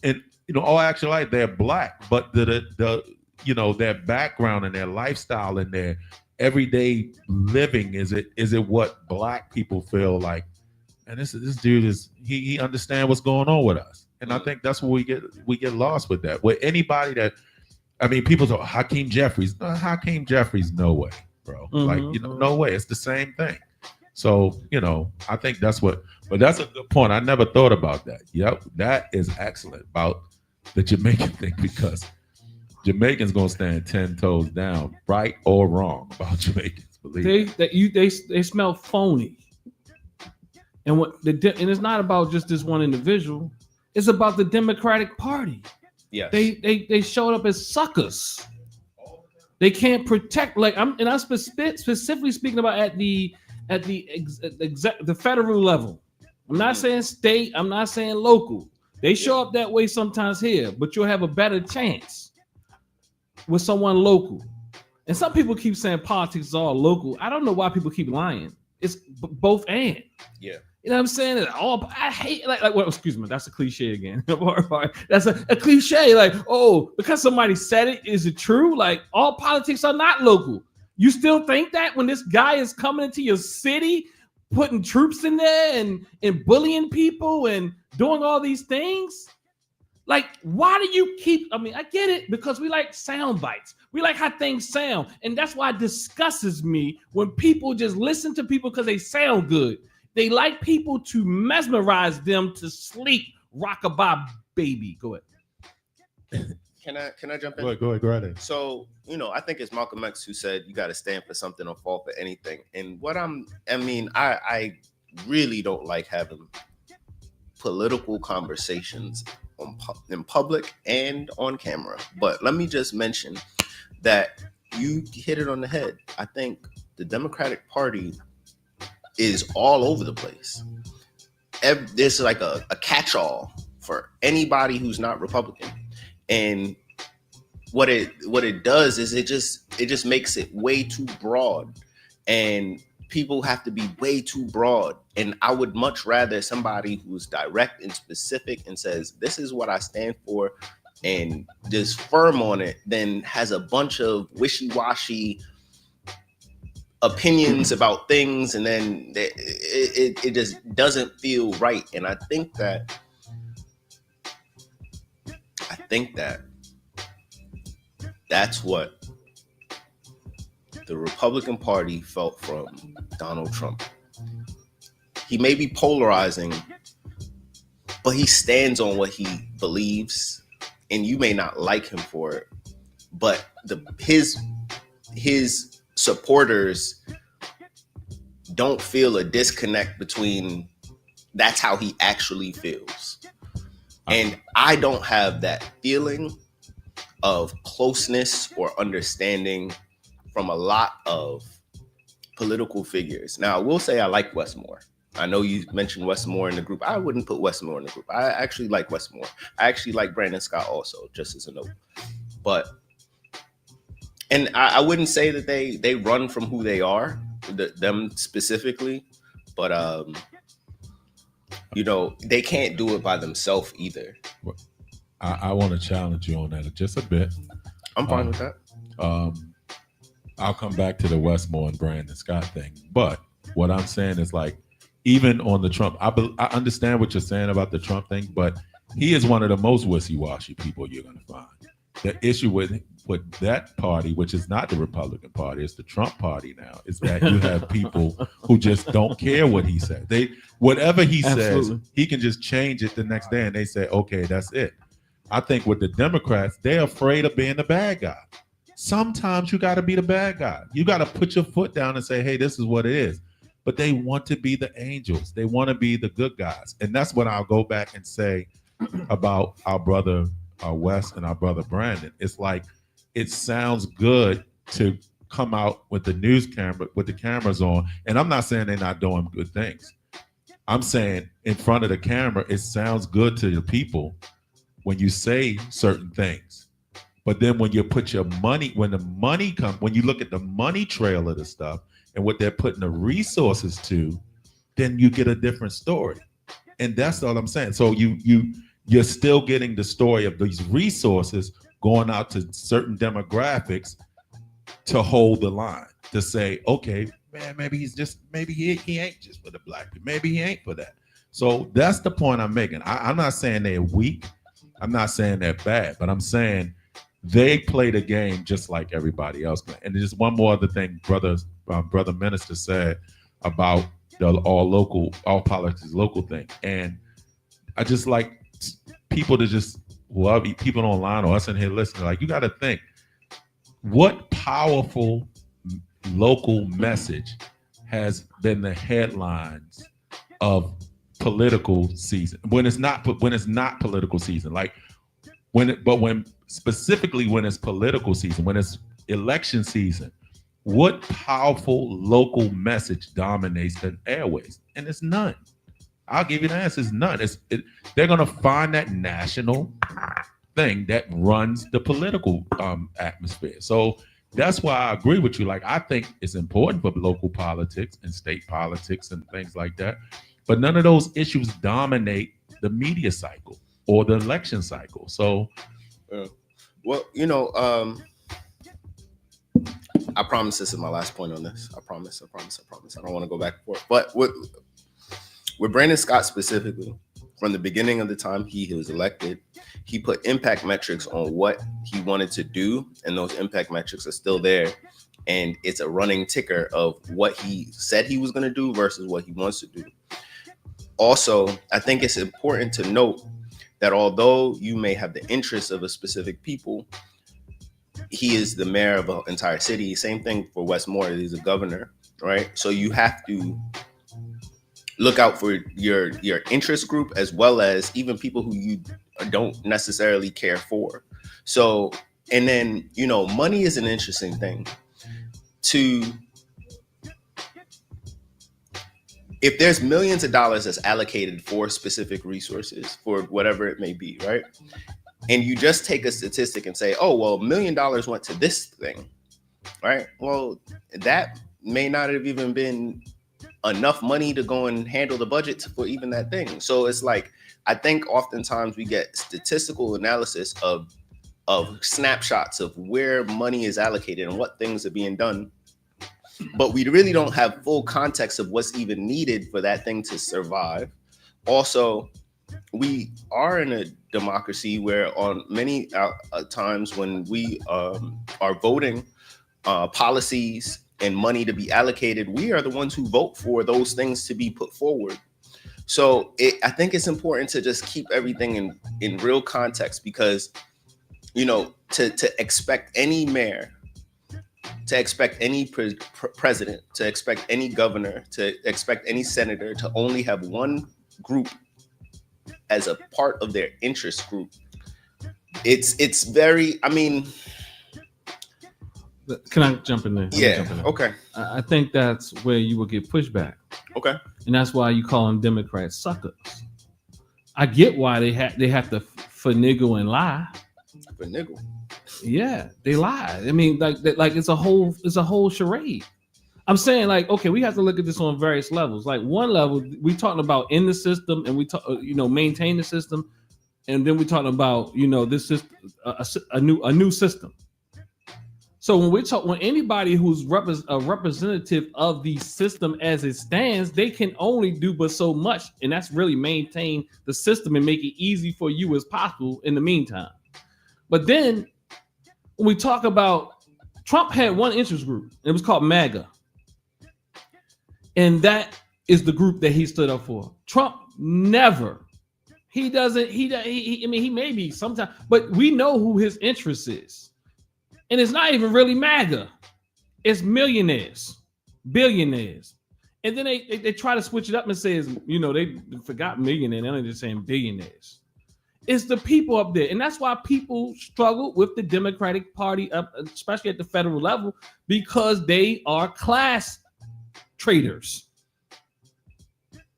in all actuality, they're black, but their background and their lifestyle and their everyday living is it what black people feel like? And this dude is he understands what's going on with us, and I think that's where we get lost with that. With anybody that, people say Hakeem Jeffries. Hakeem Jeffries, no way, bro. No way. It's the same thing. So I think that's but that's a good point. I never thought about that. Yep, that is excellent about the Jamaican thing, because Jamaicans gonna stand 10 toes down, right or wrong, about Jamaicans. Believe they smell phony. And and it's not about just this one individual. It's about the Democratic Party. Yeah, they showed up as suckers. They can't protect. I'm specifically speaking about at the federal level. I'm not saying state. I'm not saying local. They show up that way sometimes here, but you'll have a better chance with someone local. And some people keep saying politics is all local. I don't know why people keep lying. It's both and. Yeah. You know what I'm saying? I hate excuse me, that's a cliche again. That's a cliche. Because somebody said it, is it true? All politics are not local. You still think that when this guy is coming into your city, putting troops in there and bullying people and doing all these things? Why do you keep? I get it, because we like sound bites. We like how things sound. And that's why it disgusts me when people just listen to people because they sound good. They like people to mesmerize them to sleep. Rockabye baby. Go ahead. Can I jump in? Go ahead. So, I think it's Malcolm X who said you got to stand for something or fall for anything. And I really don't like having political conversations in public and on camera. But let me just mention that you hit it on the head. I think the Democratic Party is all over the place. There's like a catch-all for anybody who's not Republican. And what it does is it just makes it way too broad, and people have to be way too broad. And I would much rather somebody who's direct and specific and says, this is what I stand for, and just firm on it, than has a bunch of wishy-washy opinions about things, and then it just doesn't feel right. And I think that that's what the Republican Party felt from Donald Trump. He may be polarizing, but he stands on what he believes, and you may not like him for it, but his supporters don't feel a disconnect between that's how he actually feels. And I don't have that feeling of closeness or understanding from a lot of political figures. Now, I will say I like Wes Moore. I know you mentioned Wes Moore in the group. I wouldn't put Wes Moore in the group. I actually like Wes Moore. I actually like Brandon Scott also, just as a note. And I wouldn't say that they run from who they are, them specifically, but they can't do it by themselves either. I want to challenge you on that just a bit. I'm fine with that. I'll come back to the Wes Moore and Brandon Scott thing, but what I'm saying is, even on the Trump, I understand what you're saying about the Trump thing, but he is one of the most wishy-washy people you're going to find. The issue with that party, which is not the Republican Party, it's the Trump Party now, is that you have people who just don't care what he said. Whatever he says, he can just change it the next day, and they say, okay, that's it. I think with the Democrats, they're afraid of being the bad guy. Sometimes you got to be the bad guy. You got to put your foot down and say, hey, this is what it is. But they want to be the angels. They want to be the good guys. And that's what I'll go back and say about our brother Wes and our brother Brandon. It's like, it sounds good to come out with the news camera, with the cameras on. And I'm not saying they're not doing good things. I'm saying in front of the camera, it sounds good to the people when you say certain things. But then when you put your money, when the money comes, when you look at the money trail of the stuff and what they're putting the resources to, then you get a different story. And that's all I'm saying. So you're still getting the story of these resources going out to certain demographics to hold the line, to say, okay, man, maybe he ain't just for the black people. Maybe he ain't for that. So that's the point I'm making. I'm not saying they're weak. I'm not saying they're bad, but I'm saying they play the game just like everybody else. And there's one more other thing, brother minister said about the all politics local thing. And I just like people to just love people online or us in here listening. Like, you got to think, what powerful local message has been the headlines of political season when it's not political season, like when specifically when it's political season, when it's election season, what powerful local message dominates the airways? And it's none. I'll give you the answer. It's none. They're gonna find that national thing that runs the political atmosphere. So that's why I agree with you. Like, I think it's important for local politics and state politics and things like that. But none of those issues dominate the media cycle or the election cycle. So, well, I promise this is my last point on this. I promise. I don't want to go back and forth. But with Brandon Scott specifically, from the beginning of the time he was elected, he put impact metrics on what he wanted to do, and those impact metrics are still there. And it's a running ticker of what he said he was going to do versus what he wants to do. Also, I think it's important to note that although you may have the interests of a specific people, he is the mayor of an entire city. Same thing for Westmore. He's a governor, right? So you have to look out for your interest group as well as even people who you don't necessarily care for. So, and then, money is an interesting thing. If there's millions of dollars that's allocated for specific resources, for whatever it may be, right? And you just take a statistic and say, oh, well, $1 million went to this thing, right? Well, that may not have even been enough money to go and handle the budget for even that thing. So it's like, I think oftentimes we get statistical analysis of snapshots of where money is allocated and what things are being done. But we really don't have full context of what's even needed for that thing to survive. Also, we are in a democracy where on many times when we are voting policies and money to be allocated, we are the ones who vote for those things to be put forward. So I think it's important to just keep everything in real context, because, to expect any mayor, to expect any president, to expect any governor, to expect any senator to only have one group as a part of their interest group, it's very, Can I jump in there? Yeah. Okay. I think that's where you will get pushback. Okay. And that's why you call them Democrats suckers. I get why they have to finagle and lie. Finagle. Yeah, they lie. Like it's a whole charade. I'm saying, like, okay, we have to look at this on various levels. Like, one level, we talking about in the system, and we talk, maintain the system, and then we talking about, this is a new system. So when anybody who's a representative of the system as it stands, they can only do but so much, and that's really maintain the system and make it easy for you as possible in the meantime. But then when we talk about, Trump had one interest group, and it was called MAGA. And that is the group that he stood up for. Trump never He doesn't. I mean, he may be sometimes, but we know who his interest is, and it's not even really MAGA. It's millionaires, billionaires, and then they try to switch it up and say, they forgot millionaire. They're just saying billionaires. It's the people up there, and that's why people struggle with the Democratic Party up, especially at the federal level, because they are class traders.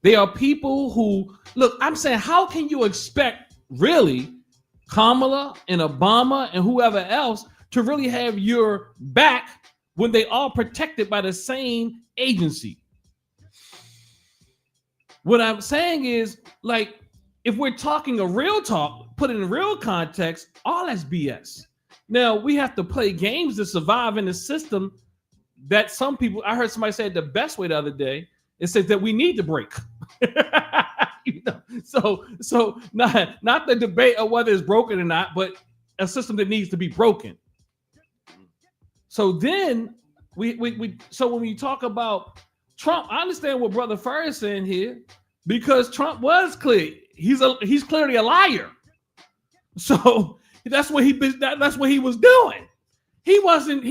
They are people who look. I'm saying, how can you expect really Kamala and Obama and whoever else to really have your back when they all protected by the same agency? What I'm saying is, like, if we're talking a real talk, put it in real context, all that's BS. Now, we have to play games to survive in the system that some people, I heard somebody say it the best way the other day. It says that we need to break. So not the debate of whether it's broken or not, but a system that needs to be broken. So then so when we talk about Trump, I understand what Brother Fur is saying here, because Trump was clear. He's clearly a liar. So that's what that's what he was doing. He wasn't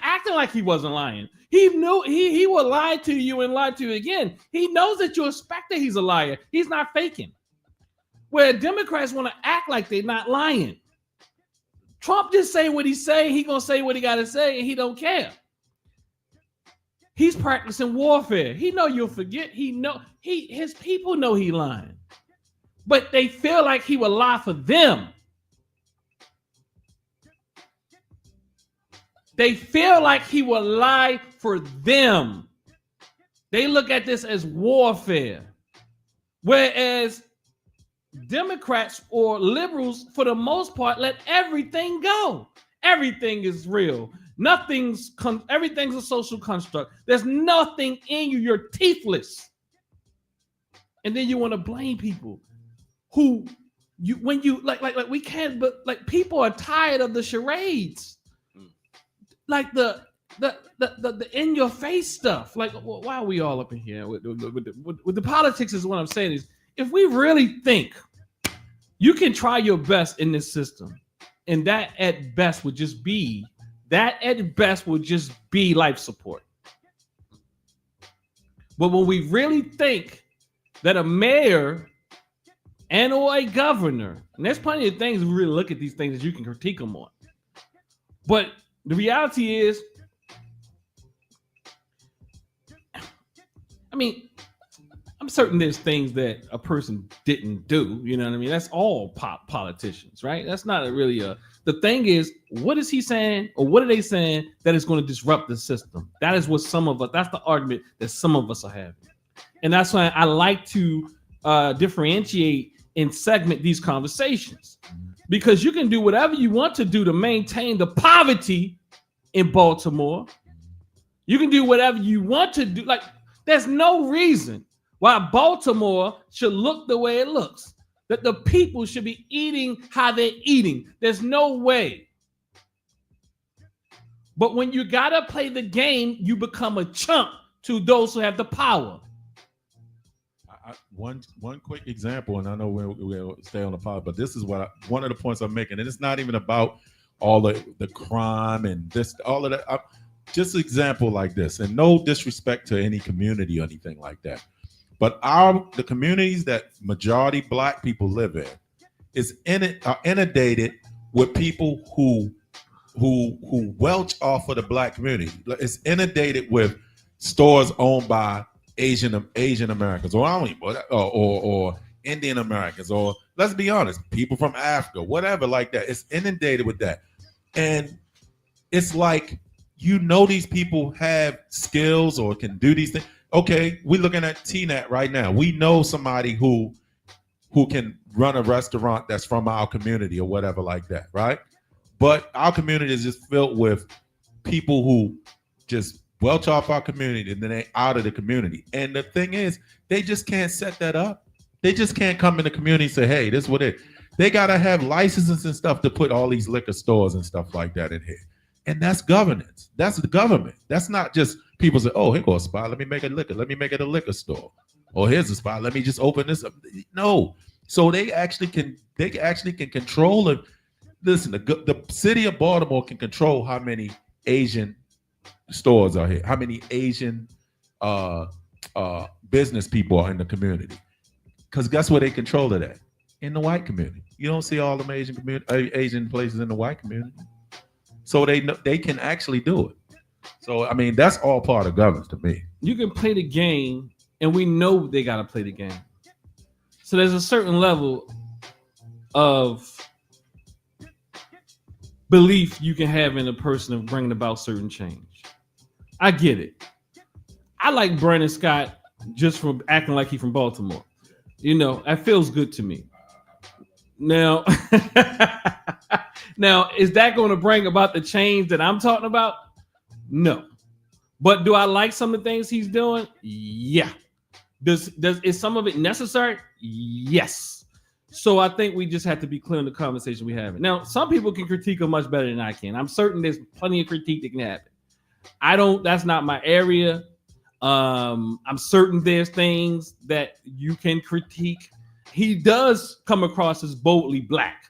acting like he wasn't lying. He knew he will lie to you and lie to you again. He knows that you expect that he's a liar. He's not faking. Where Democrats want to act like they're not lying. Trump just say what he say. He gonna say what he gotta say, and he don't care. He's practicing warfare. He know you'll forget. His people know he lying, but they feel like he will lie for them. They feel like he will lie for them. They look at this as warfare. Whereas Democrats or liberals, for the most part, let everything go. Everything is real. Everything's a social construct. There's nothing in you. You're teethless. And then you want to blame people who we can't, but like people are tired of the charades. Like the in your face stuff. Like, why are we all up in here with the politics? Is what I'm saying is, if we really think you can try your best in this system, and that at best would just be life support. But when we really think that a mayor and or a governor, and there's plenty of things we really look at these things that you can critique them on, but the reality is, I mean, I'm certain there's things that a person didn't do. You know what I mean? That's all politicians, right? That's not really the thing is, what is he saying or what are they saying that is going to disrupt the system? That is what that's the argument that some of us are having. And that's why I like to differentiate and segment these conversations. Because you can do whatever you want to do to maintain the poverty in Baltimore. You can do whatever you want to do. Like, there's no reason why Baltimore should look the way it looks. That the people should be eating how they're eating. There's no way. But when you gotta play the game, you become a chump to those who have the power. One quick example, and I know we'll stay on the pod, but this is one of the points I'm making, and it's not even about all the crime and this, all of that. Just an example like this, and no disrespect to any community or anything like that, but the communities that majority Black people live in are inundated with people who welch off of the Black community. It's inundated with stores owned by Asian Americans, or Indian Americans, or let's be honest, people from Africa, whatever, like that. It's inundated with that, and it's like, these people have skills or can do these things. Okay, we're looking at TNAT right now. We know somebody who can run a restaurant that's from our community or whatever like that, right? But our community is just filled with people who just welch off our community and then they out of the community. And the thing is, they just can't set that up. They just can't come in the community and say, hey, this is what it is. They got to have licenses and stuff to put all these liquor stores and stuff like that in here. And that's governance. That's the government. That's not just people say, oh, here goes a spot. Let me make it a liquor store. Or here's a spot. Let me just open this up. No, So they actually can control it. Listen, the city of Baltimore can control how many Asian stores are here, how many Asian business people are in the community. Because guess where they control it at? In the white community. You don't see all them Asian places in the white community. So they can actually do it. So I mean, that's all part of governance to me. You can play the game, and we know they got to play the game. So there's a certain level of belief you can have in a person of bringing about certain change. I get it. I like Brandon Scott just from acting like he's from Baltimore. You know, that feels good to me. Now, now, is that going to bring about the change that I'm talking about? No. But do I like some of the things he's doing? Yeah. Is some of it necessary? Yes. So I think we just have to be clear in the conversation we have. Now, some people can critique him much better than I can. I'm certain there's plenty of critique that can happen. That's not my area. I'm certain there's things that you can critique. He does come across as boldly black.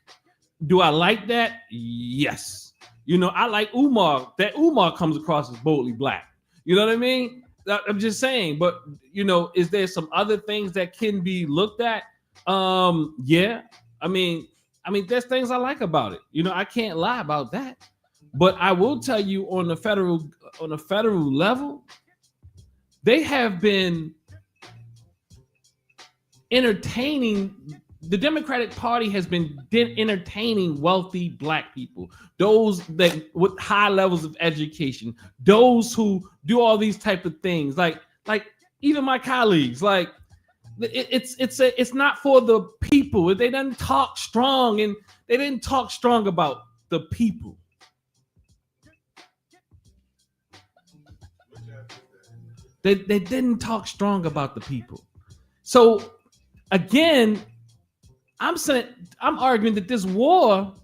Do I like that? Yes. You know, I like Umar. That Umar comes across as boldly black. You know what I mean? I'm just saying. But, you know, is there some other things that can be looked at? Yeah. I mean, there's things I like about it. You know, I can't lie about that. But I will tell you on the federal level, they have been entertaining. The Democratic Party has been entertaining wealthy black people, those that with high levels of education, those who do all these type of things. Like even my colleagues, like it's not for the people. They didn't talk strong, and they didn't talk strong about the people. They didn't talk strong about the people. So again, I'm arguing that this war,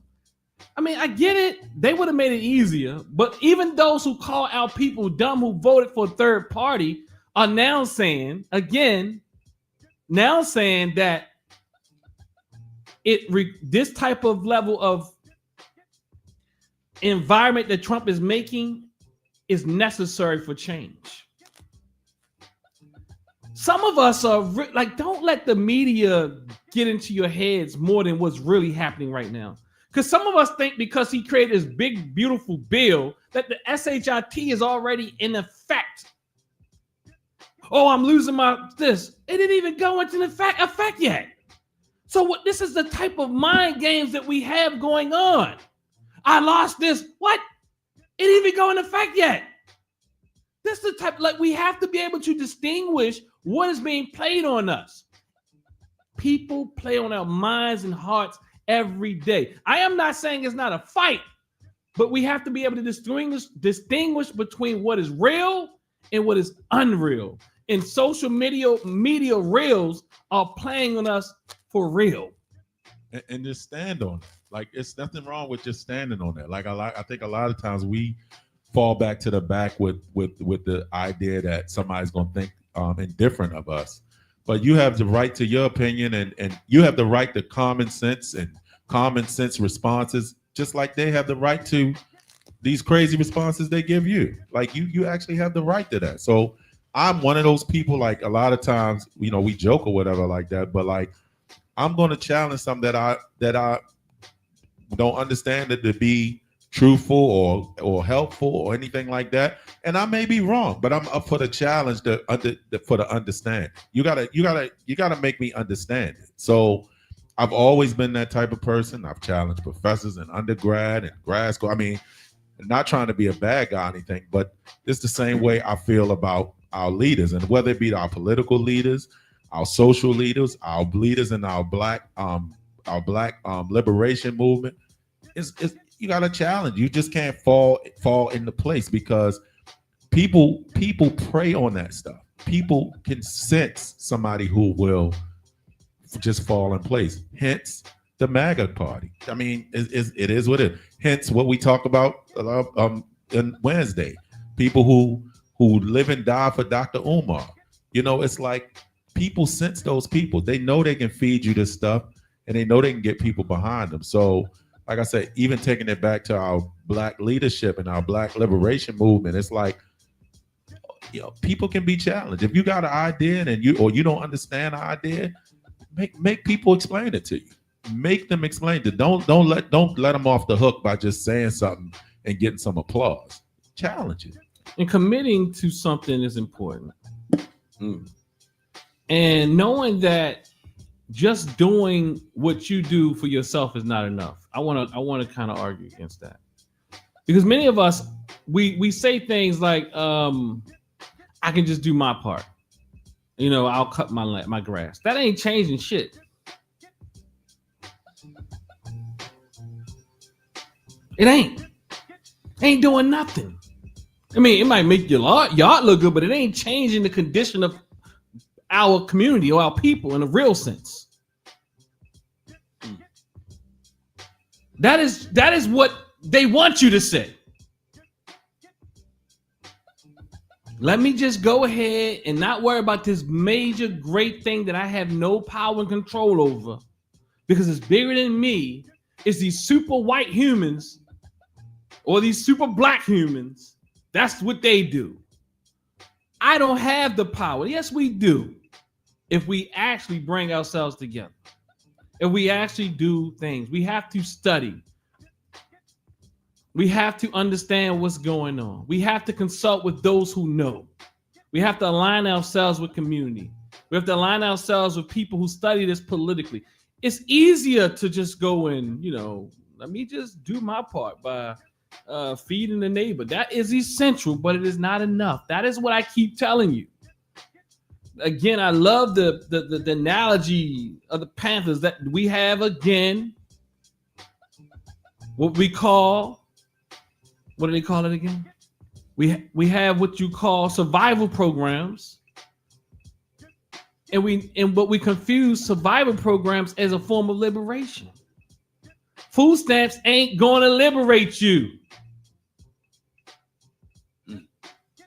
I mean, I get it. They would have made it easier. But even those who call out people dumb who voted for a third party are now saying that this type of level of environment that Trump is making is necessary for change. Some of us are like, don't let the media get into your heads more than what's really happening right now. Because some of us think because he created this big, beautiful bill that the SHIT is already in effect. Oh, I'm losing this. It didn't even go into effect yet. So this is the type of mind games that we have going on. I lost this. What? It didn't even go into effect yet. This is the type, like, we have to be able to distinguish what is being played on us. People play on our minds and hearts every day. I am not saying it's not a fight, but we have to be able to distinguish between what is real and what is unreal. And social media reels are playing on us for real. And just stand on it. Like, it's nothing wrong with just standing on that. Like, I think a lot of times we fall back to the back with the idea that somebody's going to think indifferent of us. But you have the right to your opinion, and you have the right to common sense and common sense responses, just like they have the right to these crazy responses they give you. Like, you actually have the right to that. So I'm one of those people, like, a lot of times, you know, we joke or whatever like that, but like, I'm going to challenge something that I don't understand it to be truthful or helpful or anything like that, and I may be wrong, but I'm up for the challenge for the understand. You gotta make me understand it. So I've always been that type of person. I've challenged professors in undergrad and grad school. I mean, not trying to be a bad guy or anything, but it's the same way I feel about our leaders, and whether it be our political leaders, our social leaders, our leaders in our black liberation movement. It's you got to challenge. You just can't fall into place, because people prey on that stuff. People can sense somebody who will just fall in place. Hence the MAGA party. I mean, it is what it is. Hence what we talk about on Wednesday. People who live and die for Dr. Umar. You know, it's like people sense those people. They know they can feed you this stuff, and they know they can get people behind them. So, like I said, even taking it back to our Black leadership and our Black liberation movement, it's like, people can be challenged. If you got an idea and you don't understand the idea, make people explain it to you. Make them explain it. Don't let them off the hook by just saying something and getting some applause. Challenge it. And committing to something is important. And knowing that just doing what you do for yourself is not enough. I want to kind of argue against that. Because many of us, we say things like, I can just do my part. I'll cut my grass. That ain't changing shit. It ain't doing nothing. I mean, it might make your yard look good, but it ain't changing the condition of our community or our people in a real sense. That is what they want you to say. Let me just go ahead and not worry about this major great thing that I have no power and control over, because it's bigger than me. It's these super white humans or these super black humans. That's what they do. I don't have the power. Yes, we do. If we actually bring ourselves together, if we actually do things, we have to study. We have to understand what's going on. We have to consult with those who know. We have to align ourselves with community. We have to align ourselves with people who study this politically. It's easier to just go and, let me just do my part by feeding the neighbor. That is essential, but it is not enough. That is what I keep telling you. Again, I love the analogy of the Panthers that we have, again, what do they call it again? We have what you call survival programs, but we confuse survival programs as a form of liberation. Food stamps ain't going to liberate you.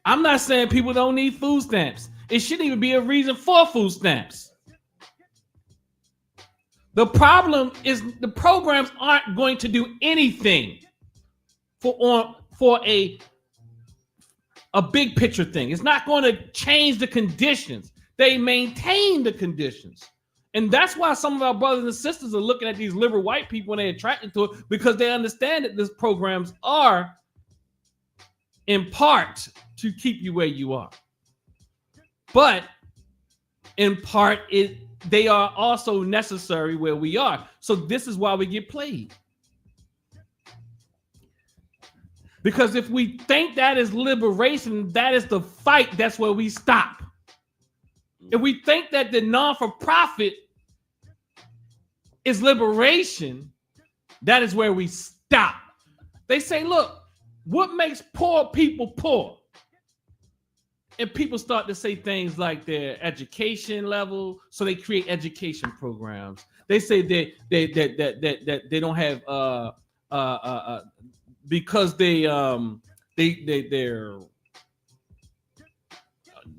I'm not saying people don't need food stamps. It shouldn't even be a reason for food stamps. The problem is the programs aren't going to do anything for a big picture thing. It's not going to change the conditions. They maintain the conditions. And that's why some of our brothers and sisters are looking at these liberal white people and they're attracted to it, because they understand that these programs are in part to keep you where you are. But in part, they are also necessary where we are. So this is why we get played. Because if we think that is liberation, that is the fight, that's where we stop. If we think that the non-for-profit is liberation, that is where we stop. They say, look, what makes poor people poor? And people start to say things like their education level, so they create education programs. They say that they don't have because they're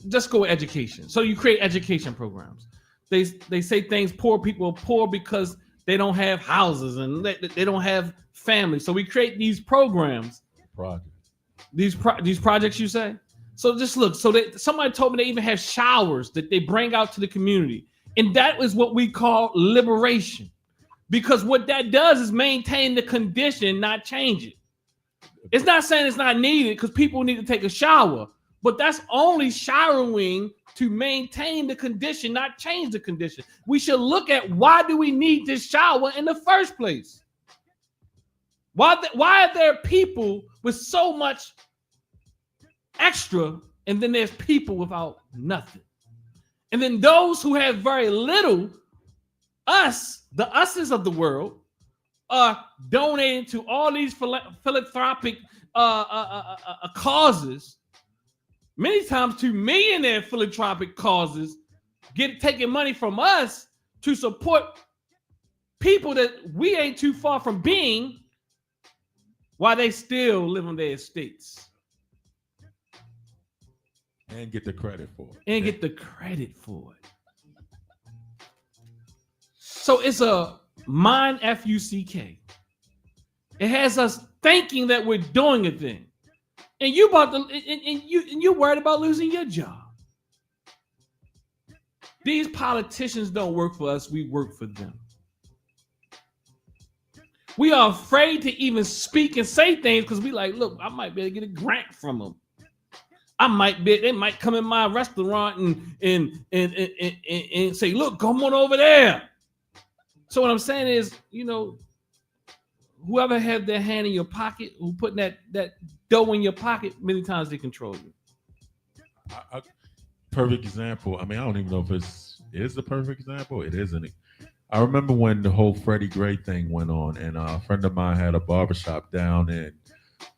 just go with education. So you create education programs. They say things, poor people are poor because they don't have houses and they don't have families. So we create these programs. These projects, you say? So just look, somebody told me they even have showers that they bring out to the community. And that is what we call liberation. Because what that does is maintain the condition, not change it. It's not saying it's not needed, because people need to take a shower. But that's only showering to maintain the condition, not change the condition. We should look at, why do we need this shower in the first place? Why are there people with so much extra, and then there's people without nothing? And then those who have very little, the us's of the world, are donating to all these philanthropic causes, many times to millionaire philanthropic causes, taking money from us to support people that we ain't too far from being, while they still live on their estates. And get the credit for it. And get the credit for it. So it's a mind FUCK. It has us thinking that we're doing a thing, and you about to, and you're worried about losing your job. These politicians don't work for us; we work for them. We are afraid to even speak and say things because we like, look, I might be able to get a grant from them. They might come in my restaurant and say, look, come on over there. So what I'm saying is, whoever had their hand in your pocket, who putting that dough in your pocket, many times they control you. Perfect example. I mean, I don't even know if it is the perfect example. It isn't. I remember when the whole Freddie Gray thing went on, and a friend of mine had a barbershop down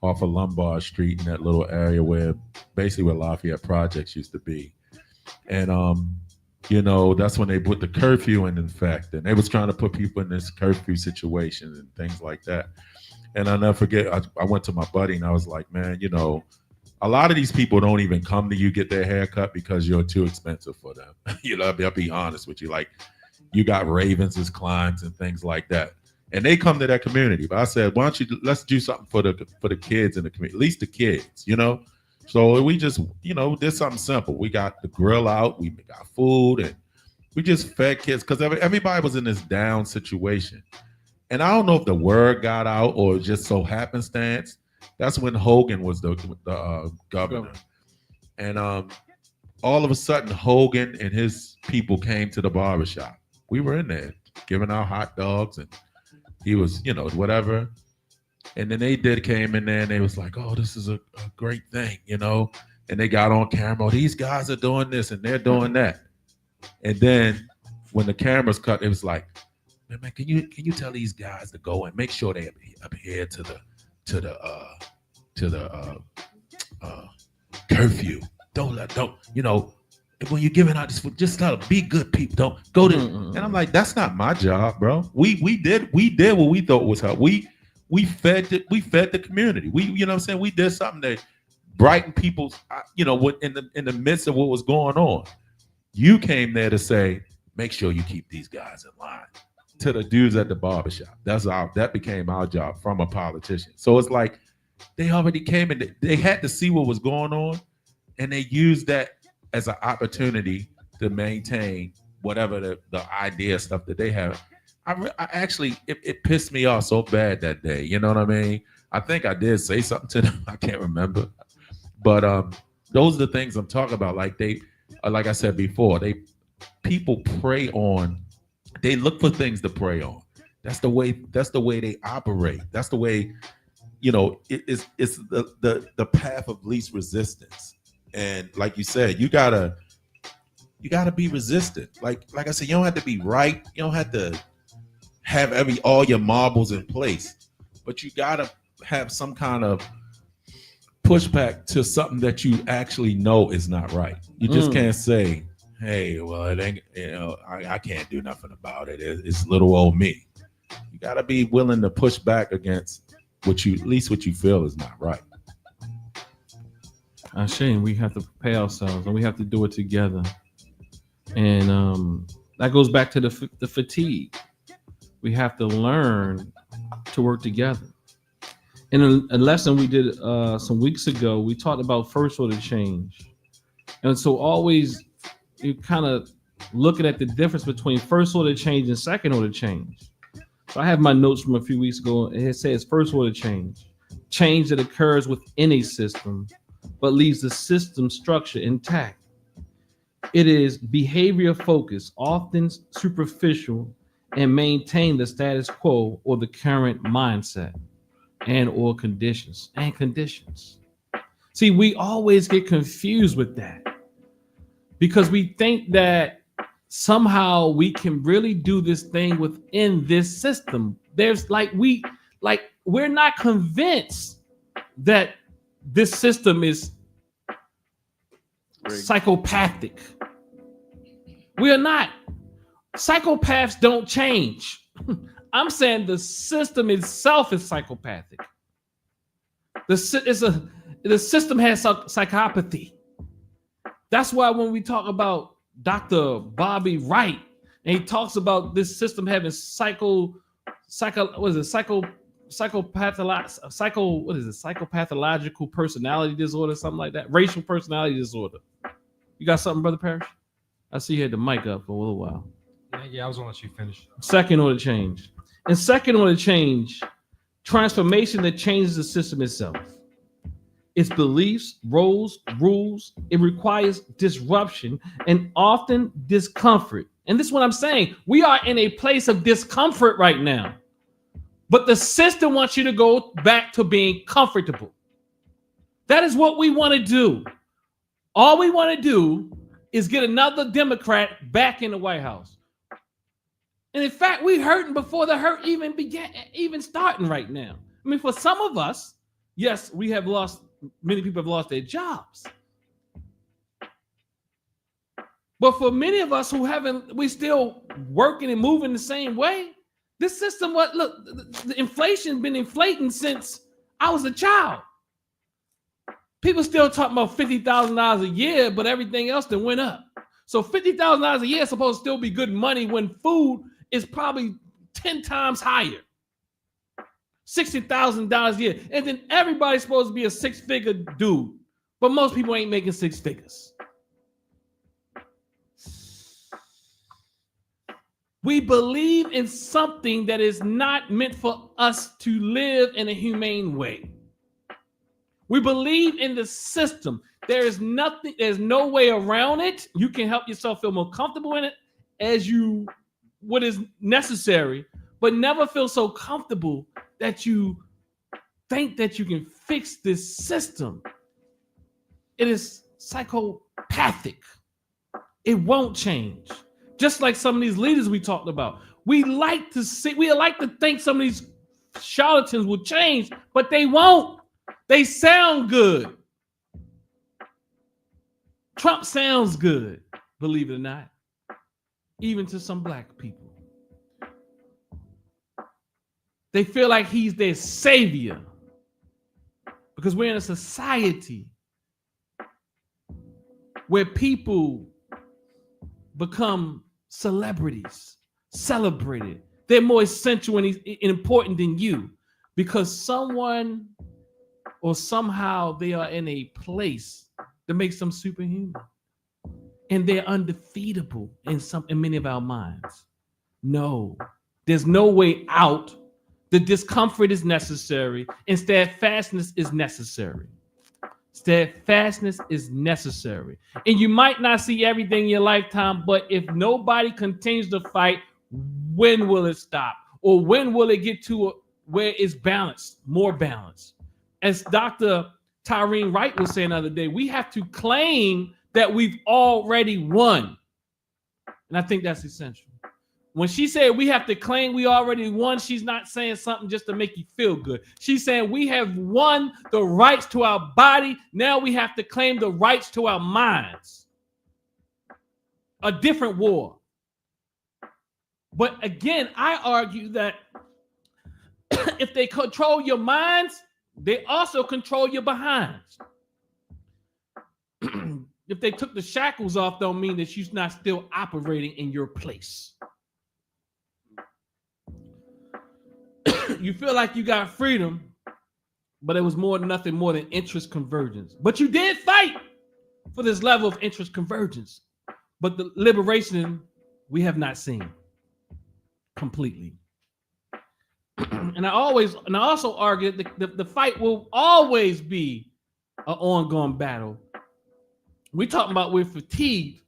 off of Lombard Street in that little area where Lafayette Projects used to be. And that's when they put the curfew in effect, and they was trying to put people in this curfew situation and things like that. And I'll never forget, I went to my buddy and I was like, man, a lot of these people don't even come to you get their hair cut because you're too expensive for them. I'll be honest with you. Like, you got Ravens as clients and things like that, and they come to that community. But I said, why don't you let's do something for the kids in the community, at least the kids, So we just, did something simple. We got the grill out, we got food, and we just fed kids because everybody was in this down situation. And I don't know if the word got out or just so happenstance. That's when Hogan was the governor. And all of a sudden, Hogan and his people came to the barbershop. We were in there giving out hot dogs, and he was, whatever. And then they came in there and they was like, oh, this is a great thing, and they got on camera. Oh, these guys are doing this and they're doing that. And then when the cameras cut, it was like, man, can you tell these guys to go and make sure they adhere to the curfew. When you're giving out this food, just tell them, be good people. Don't go to. And I'm like, that's not my job, bro. We did what we thought was help. We fed the community. We did something that brightened people's, in the midst of what was going on. You came there to say, make sure you keep these guys in line. To the dudes at the barbershop. That became our job from a politician. So it's like they already came and they had to see what was going on, and they used that as an opportunity to maintain whatever the idea stuff that they have. I actually, it pissed me off so bad that day. You know what I mean? I think I did say something to them. I can't remember. But those are the things I'm talking about. Like like I said before, people prey on, they look for things to prey on. That's the way they operate. That's the way, it's the path of least resistance. And like you said, you gotta be resistant. Like I said, you don't have to be right. You don't have to have all your marbles in place, but you gotta have some kind of pushback to something that you actually know is not right. You just can't say, hey, well, it ain't, I can't do nothing about it. It's little old me. You gotta be willing to push back against what you feel is not right. Shane, we have to prepare ourselves, and we have to do it together. And that goes back to the fatigue. We have to learn to work together. In a lesson we did some weeks ago, we talked about first order change. And so always you kind of looking at the difference between first order change and second order change. So I have my notes from a few weeks ago. It says first order change that occurs within a system, but leaves the system structure intact. It is behavior focused, often superficial, and maintain the status quo or the current mindset or conditions. See, we always get confused with that because we think that somehow we can really do this thing within this system. We're not convinced that this system is psychopathic. We are not. Psychopaths don't change. I'm saying the system itself is psychopathic. The system has psychopathy. That's why when we talk about Dr. Bobby Wright, And he talks about this system having psychopathological personality disorder, something like that, racial personality disorder. You got something, Brother Parrish? I see you had the mic up for a little while. Yeah, I was gonna let you finish. Second order change. And second order change, transformation that changes the system itself. Its beliefs, roles, rules. It requires disruption and often discomfort. And this is what I'm saying. We are in a place of discomfort right now. But the system wants you to go back to being comfortable. That is what we want to do. All we want to do is get another Democrat back in the White House. And in fact, we're hurting before the hurt even starting right now. I mean, for some of us, yes, many people have lost their jobs. But for many of us who we're still working and moving the same way. This system, the inflation's been inflating since I was a child. People still talking about $50,000 a year, but everything else then went up. So $50,000 a year is supposed to still be good money when food is probably 10 times higher. $60,000 a year. And then everybody's supposed to be a six-figure dude. But most people ain't making six figures. We believe in something that is not meant for us to live in a humane way. We believe in the system. There's no way around it. You can help yourself feel more comfortable in it what is necessary, but never feel so comfortable that you think that you can fix this system. It is psychopathic. It won't change. Just like some of these leaders we talked about. We like to think some of these charlatans will change, but they won't. They sound good. Trump sounds good, believe it or not, even to some black people. They feel like he's their savior because we're in a society where people become celebrities, celebrated. They're more essential and important than you because someone or somehow they are in a place that makes them superhuman. And they're undefeatable in many of our minds. No, there's no way out. The discomfort is necessary and steadfastness is necessary. Steadfastness is necessary. And you might not see everything in your lifetime, but if nobody continues to fight, when will it stop? Or when will it get to where it's balanced, more balanced? As Dr. Tyreen Wright was saying the other day, we have to claim that we've already won. And I think that's essential. When she said we have to claim we already won, she's not saying something just to make you feel good. She's saying we have won the rights to our body. Now we have to claim the rights to our minds. A different war. But again, I argue that if they control your minds, they also control your behinds. If they took the shackles off, don't mean that you're not still operating in your place. You feel like you got freedom, but it was nothing more than interest convergence. But you did fight for this level of interest convergence. But the liberation we have not seen completely. And I also argue that the fight will always be an ongoing battle. We're talking about we're fatigued,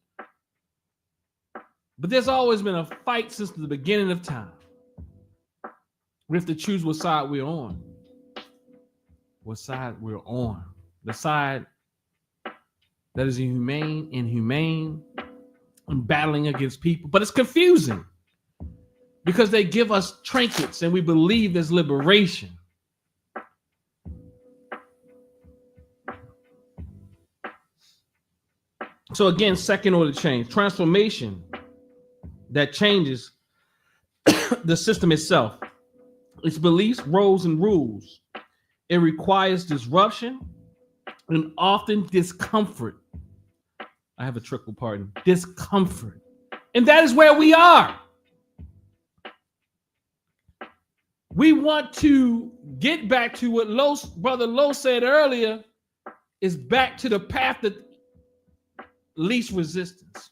but there's always been a fight since the beginning of time. We have to choose what side we're on. What side we're on. The side that is inhumane, and battling against people. But it's confusing because they give us trinkets and we believe there's liberation. So again, second order change, transformation that changes the system itself. Its beliefs, roles, and rules. It requires disruption and often discomfort. I have a trickle, pardon. Discomfort And that is where we are. We want to get back to what Brother Lowe said earlier, is back to the path of least resistance.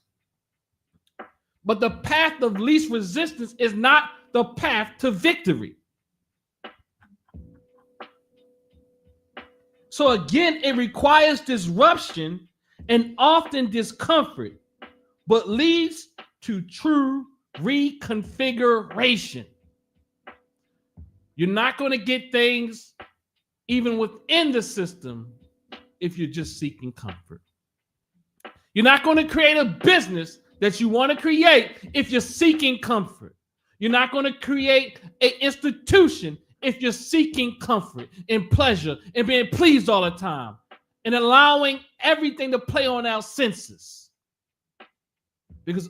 But the path of least resistance is not the path to victory. So again, it requires disruption and often discomfort, but leads to true reconfiguration. You're not going to get things even within the system if you're just seeking comfort. You're not going to create a business that you want to create if you're seeking comfort. You're not going to create an institution if you're seeking comfort and pleasure and being pleased all the time and allowing everything to play on our senses. Because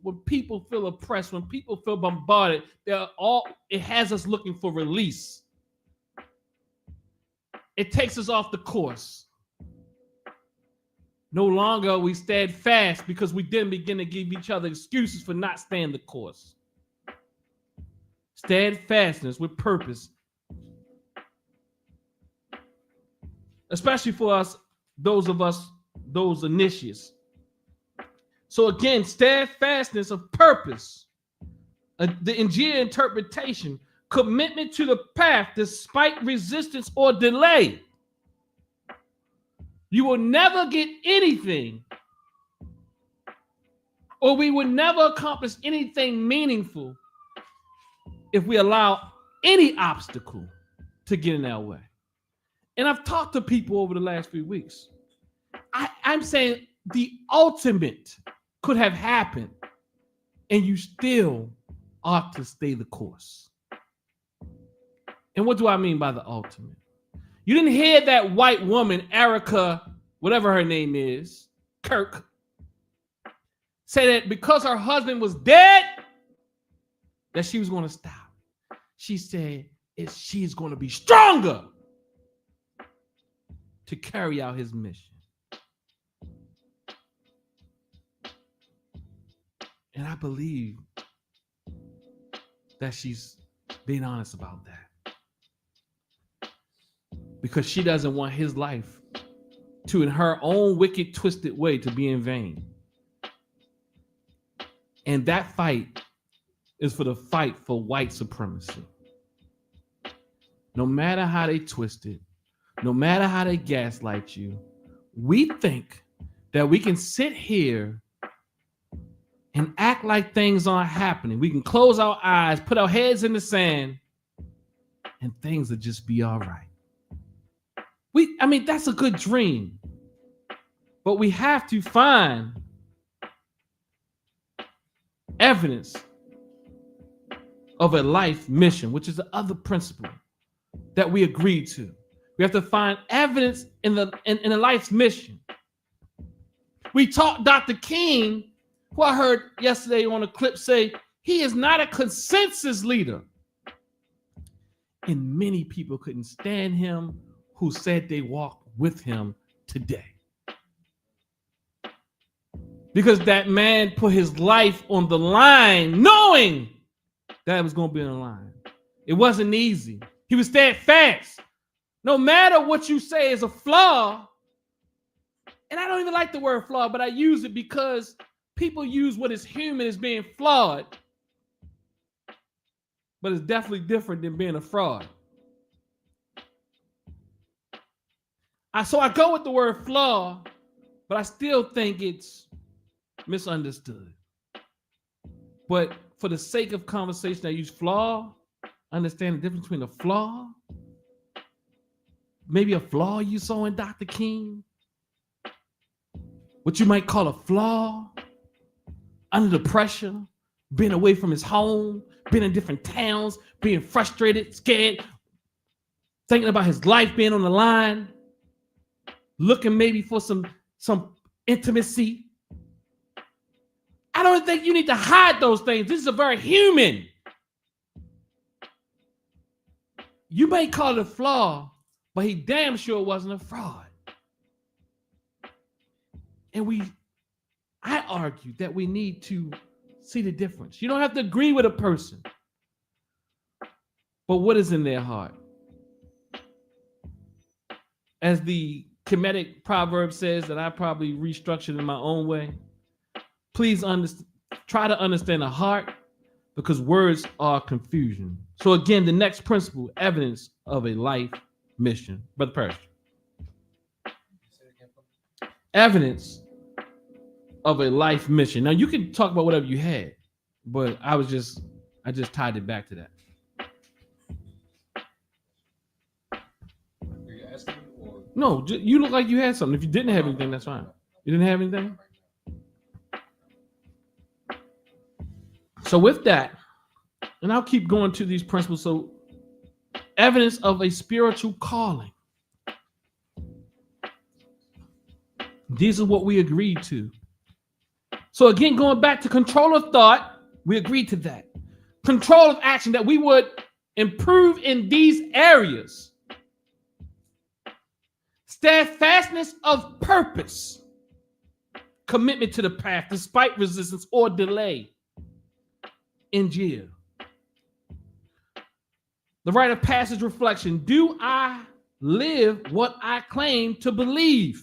when people feel oppressed, when people feel bombarded, it has us looking for release. It takes us off the course. No longer are we steadfast because we didn't begin to give each other excuses for not staying the course. Steadfastness with purpose. Especially for us, those initiates. So again, steadfastness of purpose, the Njia interpretation, commitment to the path despite resistance or delay. You will never get anything, or we will never accomplish anything meaningful if we allow any obstacle to get in our way. And I've talked to people over the last few weeks. I'm saying the ultimate could have happened, and you still ought to stay the course. And what do I mean by the ultimate? You didn't hear that white woman, Erica, whatever her name is, Kirk, say that because her husband was dead, that she was going to stop. She said she's going to be stronger to carry out his mission. And I believe that she's being honest about that. Because she doesn't want his life to, in her own wicked, twisted way, to be in vain. And that fight is for the fight for white supremacy. No matter how they twist it, no matter how they gaslight you, we think that we can sit here and act like things aren't happening. We can close our eyes, put our heads in the sand, and things will just be all right. That's a good dream. But we have to find evidence of a life mission, which is the other principle that we agreed to. We have to find evidence in a life's mission. We taught Dr. King, who I heard yesterday on a clip, say he is not a consensus leader. And many people couldn't stand him who said they walked with him today. Because that man put his life on the line, knowing that it was going to be on the line. It wasn't easy. He was steadfast. No matter what you say is a flaw, and I don't even like the word flaw, but I use it because people use what is human as being flawed, but it's definitely different than being a fraud. So I go with the word flaw, but I still think it's misunderstood. But for the sake of conversation, I use flaw. Understand the difference between a flaw, maybe a flaw you saw in Dr. King, what you might call a flaw, under the pressure, being away from his home, being in different towns, being frustrated, scared, thinking about his life being on the line, looking maybe for some intimacy. I don't think you need to hide those things. This is a very human. You may call it a flaw, but he damn sure wasn't a fraud. And I argue that we need to see the difference. You don't have to agree with a person, but what is in their heart? As the Kemetic proverb says that I probably restructured in my own way, please try to understand the heart, because words are confusion. So again, the next principle, evidence of a life mission. Brother Parrish. Evidence of a life mission. Now you can talk about whatever you had, but I just tied it back to that. Are you asking or? No, you look like you had something. If you didn't have anything, that's fine. You didn't have anything? So with that, and I'll keep going to these principles. So evidence of a spiritual calling. These are what we agreed to. So again, going back to control of thought, we agreed to that. Control of action, that we would improve in these areas. Steadfastness of purpose. Commitment to the path despite resistance or delay. Njia. The rite of passage reflection. Do I live what I claim to believe?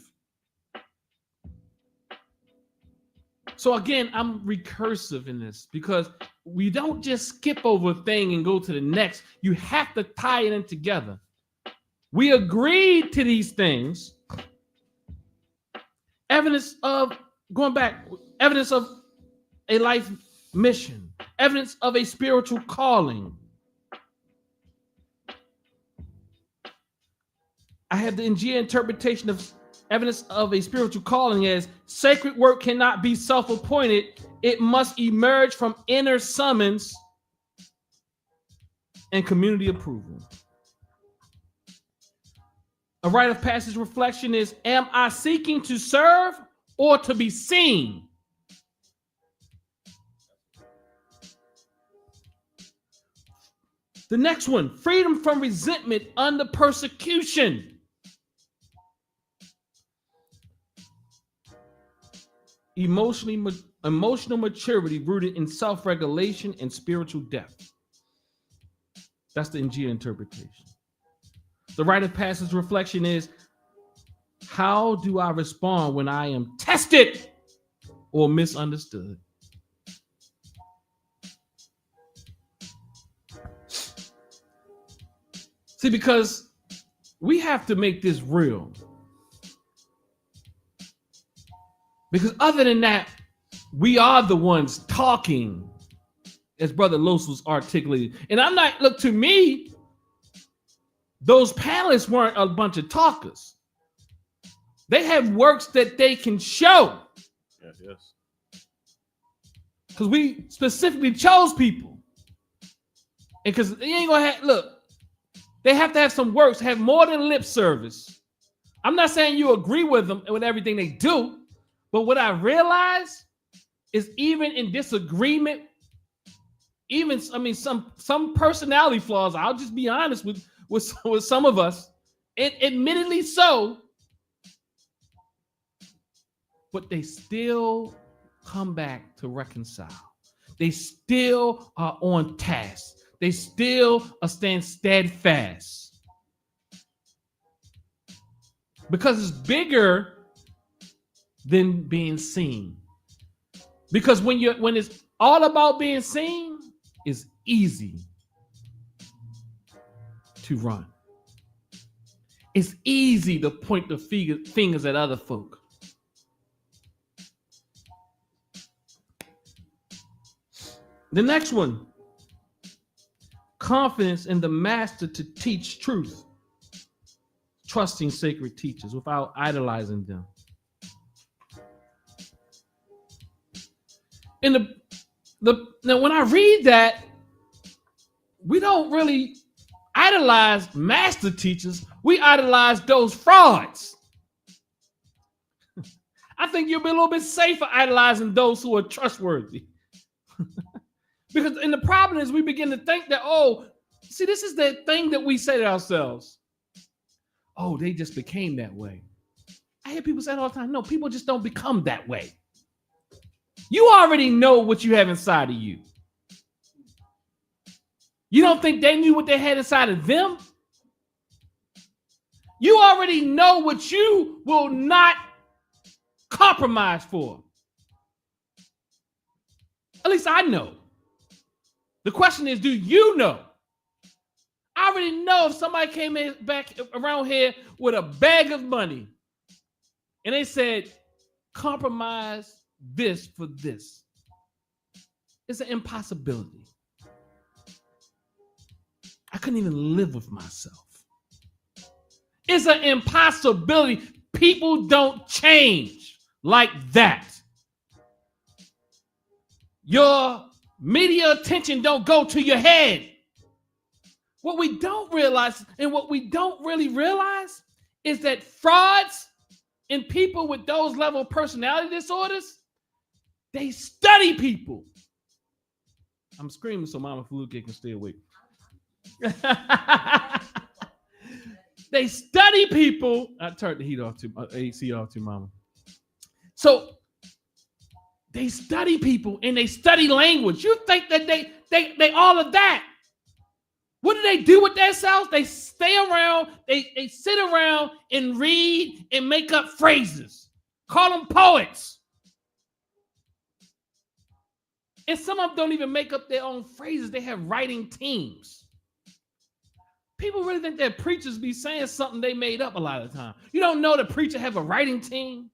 So again, I'm recursive in this because we don't just skip over a thing and go to the next. You have to tie it in together. We agreed to these things. Evidence of, going back, evidence of a life mission. Evidence of a spiritual calling. I have the Njia interpretation of evidence of a spiritual calling as sacred work cannot be self-appointed. It must emerge from inner summons and community approval. A rite of passage reflection is, am I seeking to serve or to be seen? The next one, freedom from resentment under persecution. Emotional maturity rooted in self-regulation and spiritual depth. That's the Njia interpretation. The rite of passage reflection is, how do I respond when I am tested or misunderstood? See, because we have to make this real. Because other than that, we are the ones talking, as Brother Los was articulated. And I'm not, look, to me, those panelists weren't a bunch of talkers. They have works that they can show. Yes. Because we specifically chose people. And because you ain't gonna have, look, they have to have some works, have more than lip service. I'm not saying you agree with them and with everything they do. But what I realize is, even in disagreement, some personality flaws, I'll just be honest with some of us, and admittedly so, but they still come back to reconcile. They still are on task. They still are staying steadfast. Because it's bigger than being seen. Because when it's all about being seen, it's easy to run. It's easy to point the fingers at other folk. The next one, confidence in the master to teach truth, trusting sacred teachers without idolizing them. And now when I read that, we don't really idolize master teachers. We idolize those frauds. I think you'll be a little bit safer idolizing those who are trustworthy. And the problem is, we begin to think that, oh, see, this is the thing that we say to ourselves. Oh, they just became that way. I hear people say it all the time. No, people just don't become that way. You already know what you have inside of you. You don't think they knew what they had inside of them? You already know what you will not compromise for. At least I know. The question is, do you know? I already know if somebody came in back around here with a bag of money and they said, compromise this for this. It's an impossibility. I couldn't even live with myself. It's an impossibility. People don't change like that. Your media attention don't go to your head. What we don't realize and what we don't really realize is that frauds and people with those level of personality disorders, they study people. I'm screaming so Mama Faluke can stay awake. They study people. I turned the heat off to AC off to Mama. So they study people and they study language. You think that they all of that. What do they do with themselves? They stay around, they sit around and read and make up phrases. Call them poets. And some of them don't even make up their own phrases. They have writing teams. People really think that preachers be saying something they made up a lot of the time. You don't know the preacher have a writing team?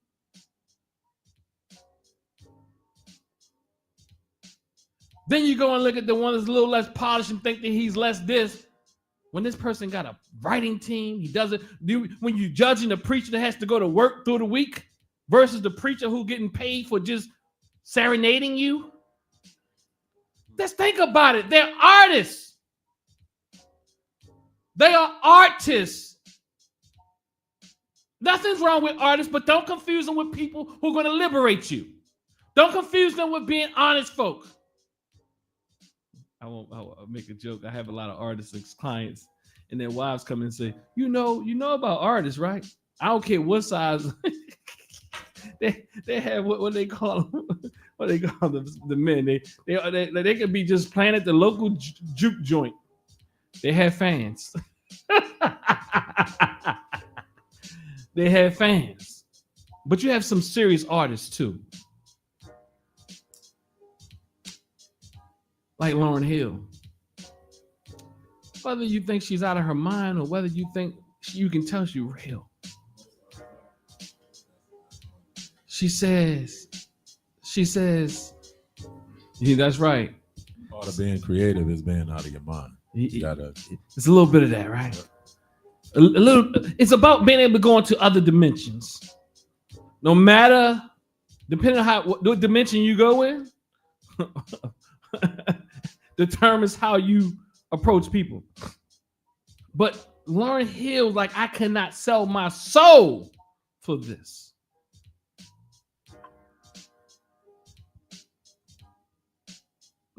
Then you go and look at the one that's a little less polished and think that he's less this. When this person got a writing team, he doesn't. When you judging the preacher that has to go to work through the week versus the preacher who getting paid for just serenading you. Let's think about it. They're artists. They are artists. Nothing's wrong with artists, but don't confuse them with people who are going to liberate you. Don't confuse them with being honest folk. I'll make a joke. I have a lot of artists as clients, and their wives come in and say, you know about artists, right? I don't care what size. they have what they call them. What they call the men. They could be just playing at the local juke joint. They have fans. They have fans. But you have some serious artists too. Like Lauryn Hill. Whether you think she's out of her mind or whether you think you can tell she's real. She says, yeah, that's right. Part of being creative is being out of your mind. It's a little bit of that, right? A little. It's about being able to go into other dimensions. No matter, depending on what dimension you go in, determines how you approach people. But Lauryn Hill, like, I cannot sell my soul for this.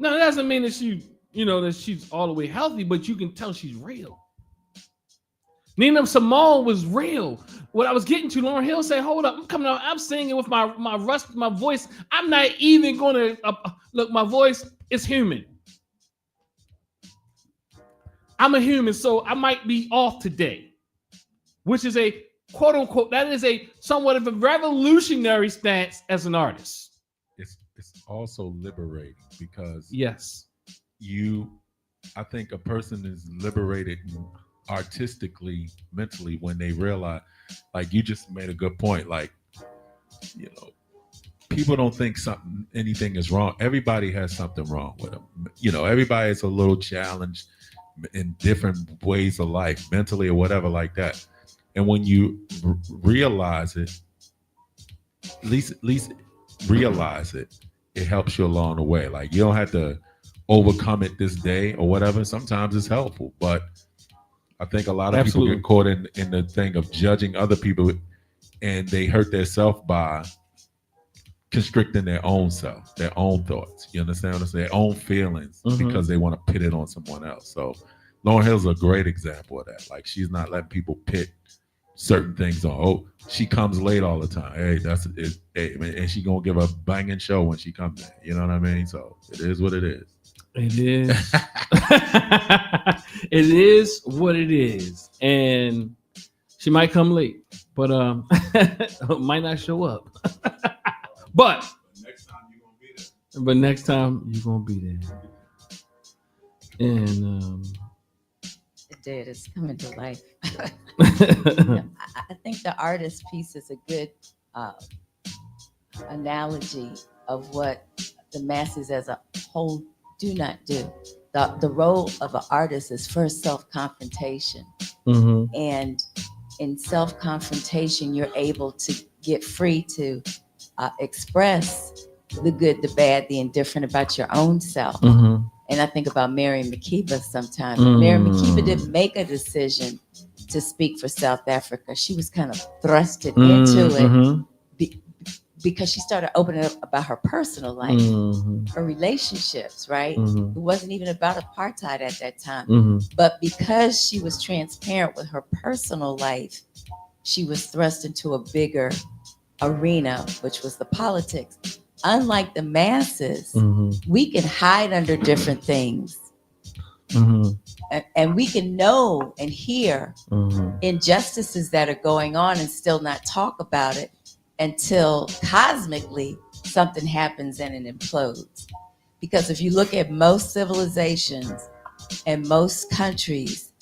Now, that doesn't mean that that she's all the way healthy, but you can tell she's real. Nina Simone was real. What I was getting to, Lauryn Hill said, hold up, I'm coming out, I'm singing with my voice. I'm not even going to, look, my voice is human. I'm a human, so I might be off today, which is a quote unquote, that is a somewhat of a revolutionary stance as an artist. It's also liberating because yes, I think a person is liberated artistically, mentally when they realize, like you just made a good point, like, people don't think anything is wrong. Everybody has something wrong with them. Everybody is a little challenged in different ways of life, mentally or whatever like that. And when you realize it, at least realize it, it helps you along the way. Like, you don't have to overcome it this day or whatever. Sometimes it's helpful, but I think a lot of people get caught in the thing of judging other people, and they hurt themselves by constricting their own self, their own thoughts. You understand what I'm saying? Their own feelings, because they want to pit it on someone else. So Lauryn Hill's a great example of that. Like, she's not letting people pit certain things on. Oh, she comes late all the time. Hey, that's it. Hey, man, and she gonna give a banging show when she comes in. You know what I mean? So it is what it is. It is. It is what it is, and she might come late, but might not show up. But Next time you're gonna be there. But next time you're gonna be there. And The dead is coming to life. I think the artist piece is a good analogy of what the masses as a whole do not do. The role of an artist is first self-confrontation. mm-hmm. And in self-confrontation, you're able to get free to express the good, the bad, the indifferent about your own self. Mm-hmm. And I think about Mary Makeba sometimes. Mm. Mary Makeba didn't make a decision to speak for South Africa. She was kind of thrusted into it Mm-hmm. because she started opening up about her personal life, Mm-hmm. her relationships, right? Mm-hmm. It wasn't even about apartheid at that time. Mm-hmm. But because she was transparent with her personal life, she was thrust into a bigger arena, which was the politics. Unlike the masses, Mm-hmm. we can hide under different things. Mm-hmm. And we can know and hear Mm-hmm. injustices that are going on and still not talk about it until cosmically something happens and it implodes. Because if you look at most civilizations and most countries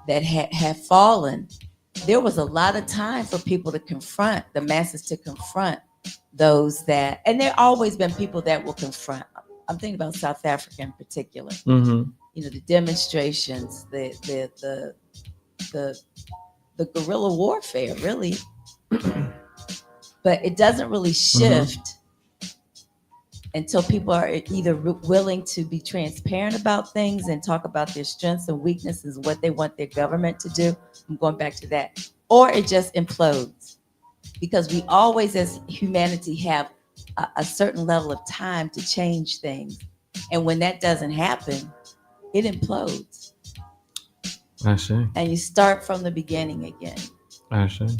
that have fallen, there was a lot of time for people to confront, the masses to confront those that, and there always been people that will confront. I'm thinking about South Africa in particular. Mm-hmm. You know, the demonstrations, the guerrilla warfare, really. But it doesn't really shift until people are either willing to be transparent about things and talk about their strengths and weaknesses, what they want their government to do. I'm going back to that. Or it just implodes. Because we always, as humanity, have a certain level of time to change things. And when that doesn't happen, it implodes. I see. And you start from the beginning again. I see.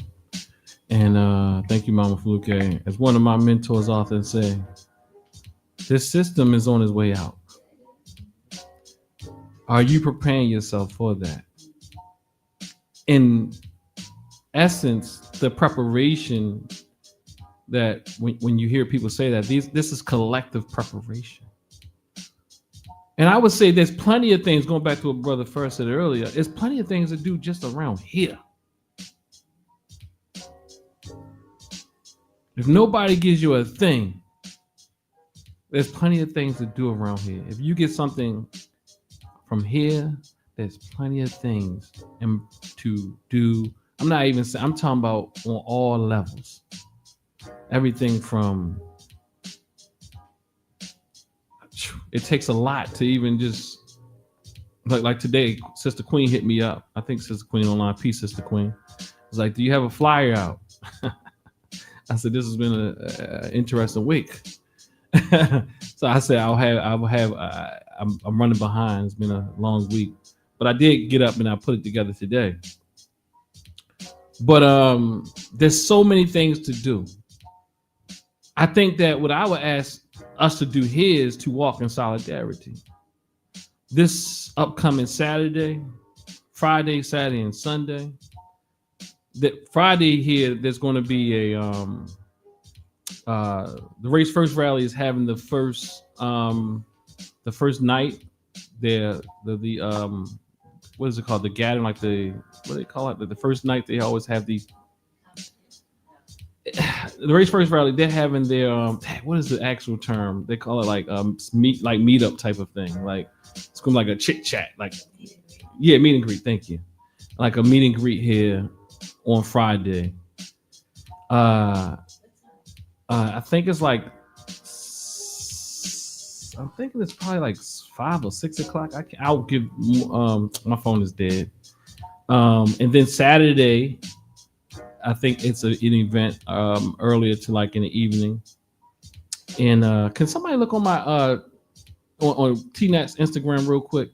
And thank you, Mama Fluke. As one of my mentors often say, this system is on its way out. Are you preparing yourself for that? In essence, the preparation that when you hear people say that, this is collective preparation. And I would say there's plenty of things, going back to what Brother First said earlier, there's plenty of things to do just around here. If nobody gives you a thing, there's plenty of things to do around here. If you get something from here, there's plenty of things to do. I'm not even saying, I'm talking about on all levels. Everything from, it takes a lot to even just, like today, Sister Queen hit me up. I think Sister Queen online, peace, Sister Queen. It's like, do you have a flyer out? I said, this has been an interesting week. So I said, I'm running behind. It's been a long week, but I did get up and I put it together today. But there's so many things to do. I think that what I would ask us to do here is to walk in solidarity. This upcoming Saturday, Friday, Saturday, and Sunday. That Friday here, there's going to be a the Race First rally is having the first night. The what is it called? The gathering, like what do they call it? The first night they always have these. The Race First rally, they're having their what is the actual term? They call it like meetup type of thing. Like it's going to be like a chit chat, like meet and greet. Thank you. Like a meet and greet here on Friday. I think it's like I'm thinking it's probably like 5 or 6 o'clock. I'll give my phone is dead. And then Saturday, I think it's an event earlier to like in the evening. And can somebody look on my on TNAT's Instagram real quick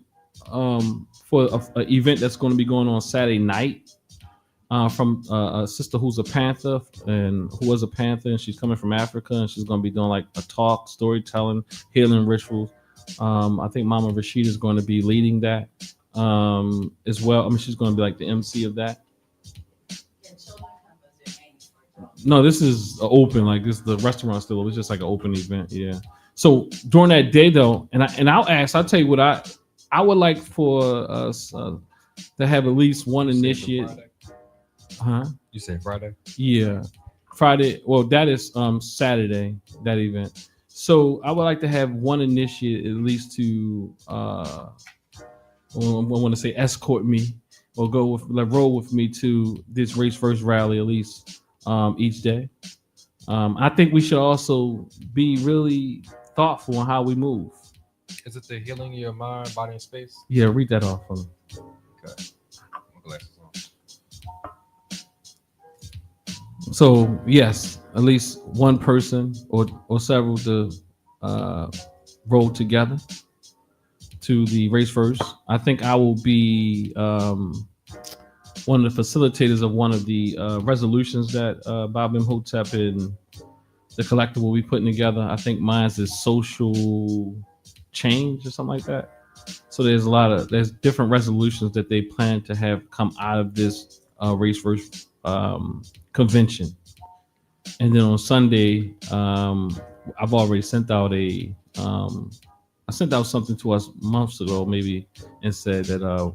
for an event that's going to be going on Saturday night? from a sister who's a Panther and who was a Panther, and she's coming from Africa, and she's going to be doing like a talk, storytelling, healing rituals. I think Mama Rashida is going to be leading that as well. I mean, she's going to be like the MC of that. No, this is open. Like this, the restaurant still. It was just like an open event. Yeah. So during that day though, I'll tell you what I would like for us to have at least one initiate. Huh? You said Friday? Yeah, Friday. Well, that is Saturday, that event. So I would like to have one initiate at least to I want to say escort me or roll with me to this race first rally at least each day. I think we should also be really thoughtful on how we move. Is it the healing your mind, body, and space? Yeah, read that off for me. Okay. My glasses on. So yes, at least one person or several to roll together to the race first. I think I will be one of the facilitators of one of the resolutions that Bob Imhotep and the collective will be putting together. I think mine's is social change or something like that. So there's different resolutions that they plan to have come out of this race first convention. And then on Sunday, I've already sent out I sent out something to us months ago, maybe, and said that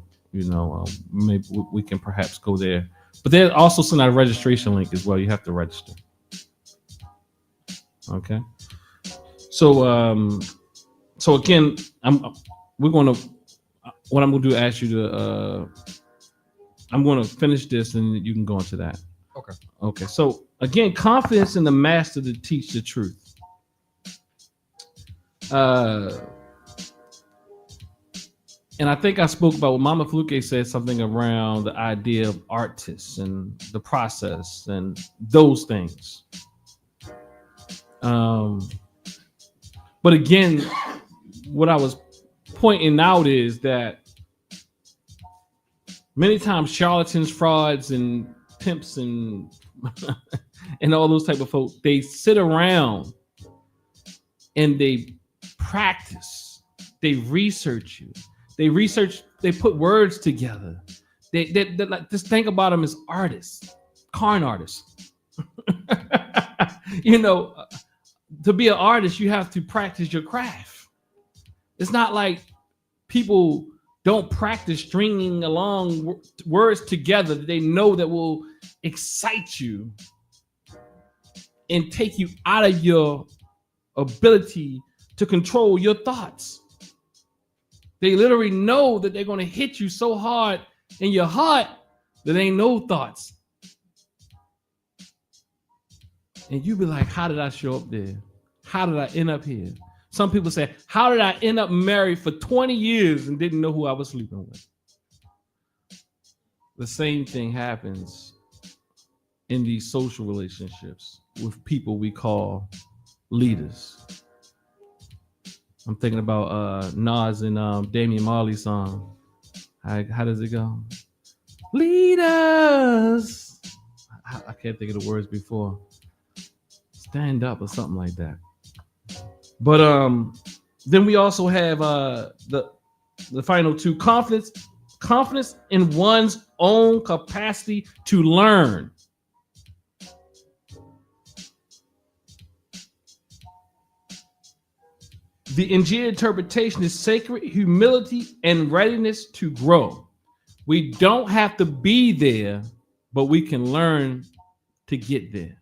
maybe we can perhaps go there. But they also sent out a registration link as well. You have to register. Okay. So again, what I'm gonna do is ask you to I'm gonna finish this and you can go into that. Okay. Okay. So again, confidence in the master to teach the truth. And I think I spoke about what Mama Fluke said something around the idea of artists and the process and those things. But again, what I was pointing out is that many times charlatans, frauds, and pimps and and all those type of folks, they sit around and they practice, they research you. They put words together. They like, just think about them as artists, con artists. To be an artist, you have to practice your craft. It's not like people don't practice stringing along words together that they know that will excite you and take you out of your ability to control your thoughts. They literally know that they're going to hit you so hard in your heart that ain't no thoughts. And you be like, how did I show up there? How did I end up here? Some people say, how did I end up married for 20 years and didn't know who I was sleeping with? The same thing happens in these social relationships with people we call leaders. I'm thinking about Nas and Damian Marley's song. How does it go? Leaders. I can't think of the words before. Stand up or something like that. But then we also have the final two: confidence in one's own capacity to learn. The Njia interpretation is sacred humility and readiness to grow. We don't have to be there, but we can learn to get there.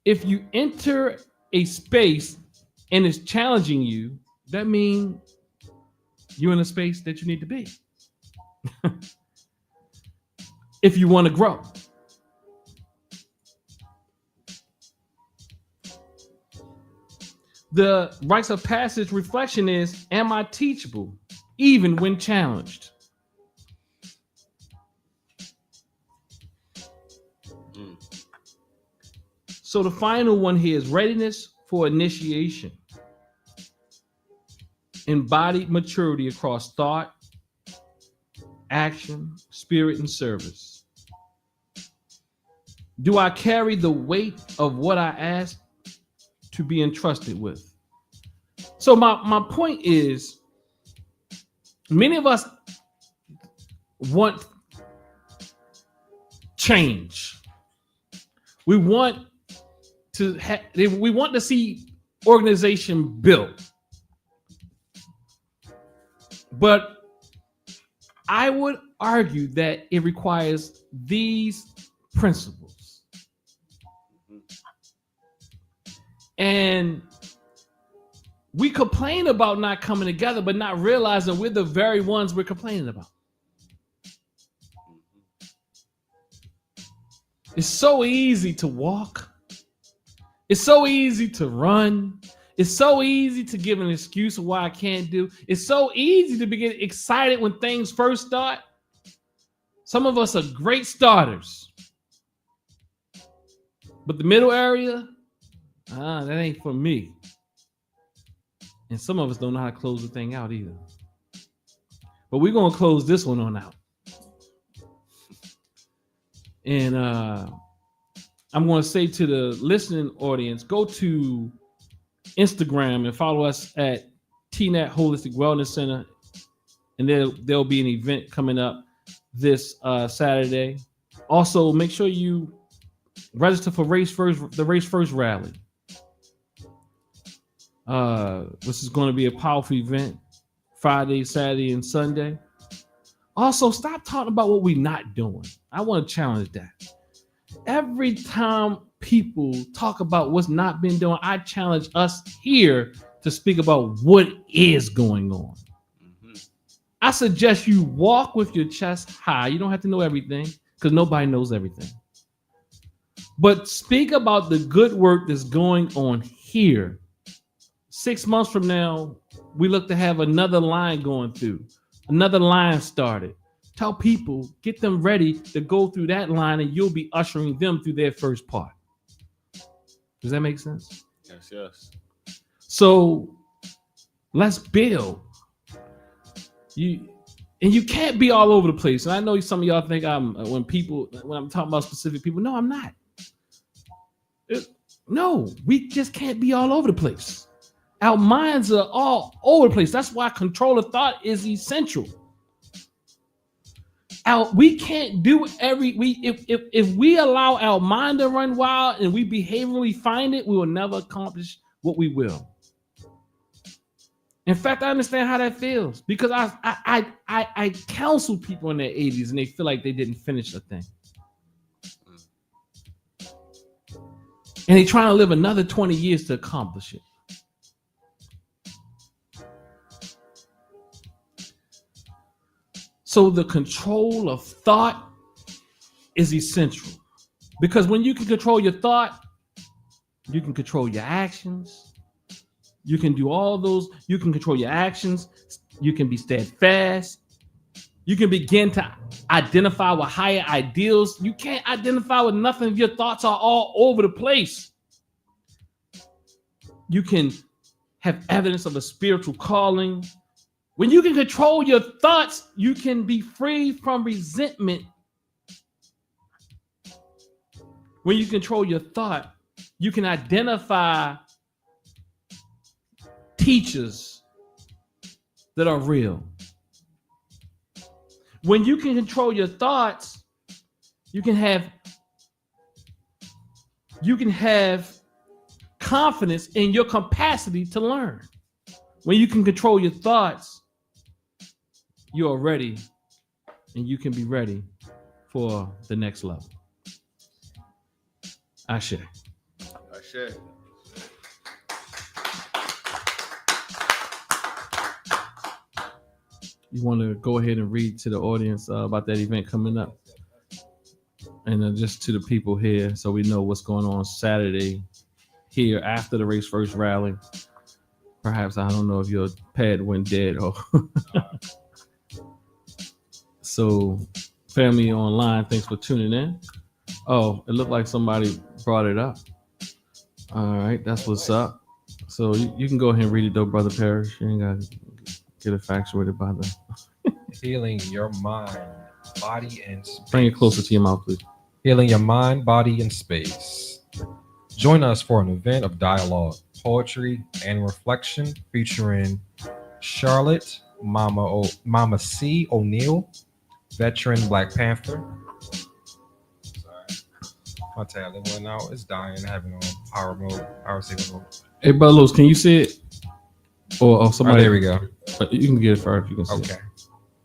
If you enter a space and it's challenging you, that means you're in a space that you need to be. If you want to grow. The rites of passage reflection is, am I teachable even when challenged? So the final one here is readiness for initiation. Embodied maturity across thought, action, spirit, and service. Do I carry the weight of what I ask to be entrusted with? So my point is, many of us want change. We want to see organization built. But I would argue that it requires these principles. And we complain about not coming together, but not realizing we're the very ones we're complaining about. It's so easy to walk. It's so easy to run. It's so easy to give an excuse of why I can't do. It's so easy to get excited when things first start. Some of us are great starters. But the middle area, that ain't for me. And some of us don't know how to close the thing out either. But we're going to close this one on out. And I'm going to say to the listening audience, go to Instagram and follow us at TNAT Holistic Wellness Center. And there'll be an event coming up this Saturday. Also, make sure you register for the Race First rally. This is going to be a powerful event, Friday, Saturday, and Sunday. Also, stop talking about what we're not doing. I want to challenge that. Every time people talk about what's not been done, I challenge us here to speak about what is going on. Mm-hmm. I suggest you walk with your chest high. You don't have to know everything because nobody knows everything. But speak about the good work that's going on here. 6 months from now, we look to have another line going through, another line started. Tell people, get them ready to go through that line, and you'll be ushering them through their first part. Does that make sense? Yes. So let's build. You can't be all over the place. And I know some of y'all think when I'm talking about specific people. No, I'm not. No, we just can't be all over the place. Our minds are all over the place. That's why control of thought is essential. We can't do if we allow our mind to run wild and we behaviorally find it, we will never accomplish what we will. In fact, I understand how that feels because I counsel people in their 80s and they feel like they didn't finish a thing. And they're trying to live another 20 years to accomplish it. So the control of thought is essential because when you can control your thought, you can control your actions. You can do all those. You can control your actions. You can be steadfast. You can begin to identify with higher ideals. You can't identify with nothing if your thoughts are all over the place. You can have evidence of a spiritual calling. When you can control your thoughts, you can be free from resentment. When you control your thought, you can identify teachers that are real. When you can control your thoughts, you can have confidence in your capacity to learn. When you can control your thoughts, you are ready and you can be ready for the next level. Ashe. You want to go ahead and read to the audience about that event coming up? And just to the people here so we know what's going on Saturday here after the Race First rally. Perhaps, I don't know if your pad went dead or... So, family online, thanks for tuning in. Oh, it looked like somebody brought it up. All right, that's what's up. So you can go ahead and read it though, Brother Parrish. You ain't got to get infatuated by the healing your mind, body, and spirit. Bring it closer to your mouth, please. healing your mind, body, and space. Join us for an event of dialogue, poetry, and reflection featuring Charlotte Mama C. O'Neill, veteran Black Panther. My tablet went out. It's dying. Having on power saver mode. Hey, Brother Lewis, can you see it? Or somebody? There we go. You can get it first if you can see Okay. it.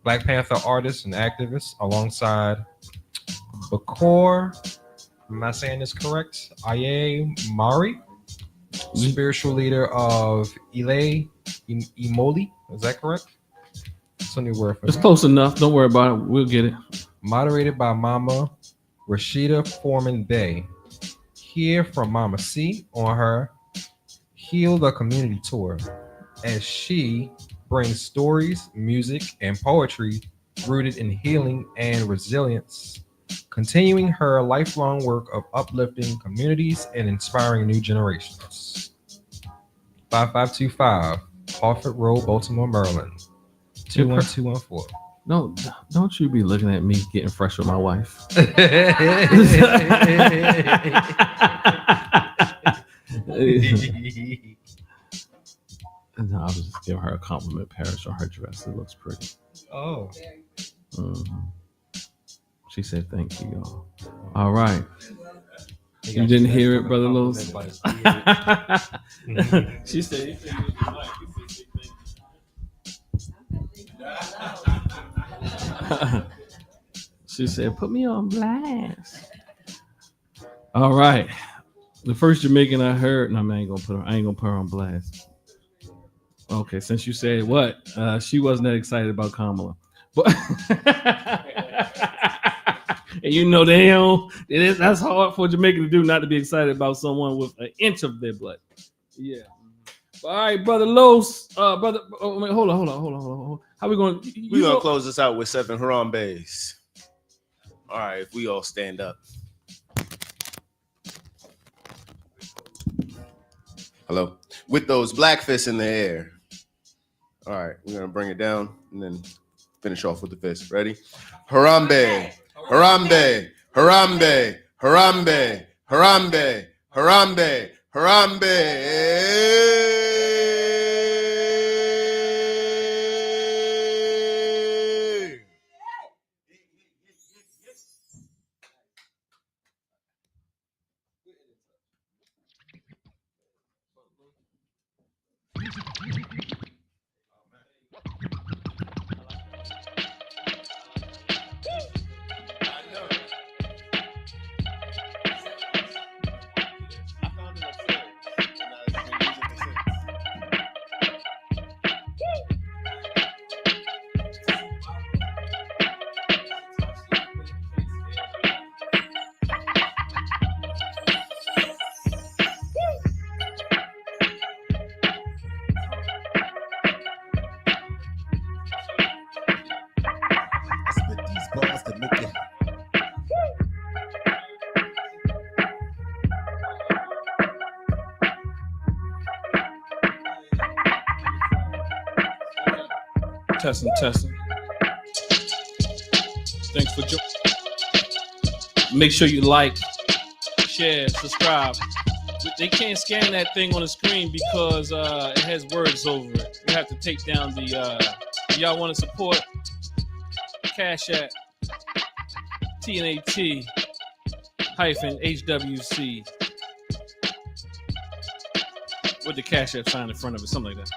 Black Panther artist and activist alongside Bakor, am I saying this correct? Aye Mari, spiritual leader of Ile Imoli. Is that correct? It's a new word for It's that. close enough. Don't worry about it. We'll get it. Moderated by Mama Rashida Foreman Bay. Hear from Mama C on her Heal the Community tour as she brings stories, music, and poetry rooted in healing and resilience, continuing her lifelong work of uplifting communities and inspiring new generations. 5525 Harford Rd, Baltimore, Maryland. 21214. No, don't you be looking at me getting fresh with my wife. No, I was just giving her a compliment, Parrish, on her dress. It looks pretty. Oh. Mhm. She said, "Thank you, y'all." All right. You didn't hear it, Brother Lewis? She said, she said, "Put me on blast." All right. The first Jamaican I heard, no, I ain't gonna put her on blast. Okay, since you said what, she wasn't that excited about Kamala, but and you know that's hard for a Jamaican to do, not to be excited about someone with an inch of their blood. Yeah. All right, Brother Los, brother. Oh, wait, hold on. How we going? We're gonna close this out with 7 Harambe's. All right, if we all stand up. Hello. With those black fists in the air. All right, we're gonna bring it down and then finish off with the fist. Ready? Harambe, Harambe, Harambe, Harambe, Harambe, Harambe, Harambe. Testing. Thanks for joining. Make sure you like, share, subscribe. They can't scan that thing on the screen because it has words over it. You have to take down the. Y'all want to support? Cash App TNAT-HWC with the Cash App sign in front of it, something like that.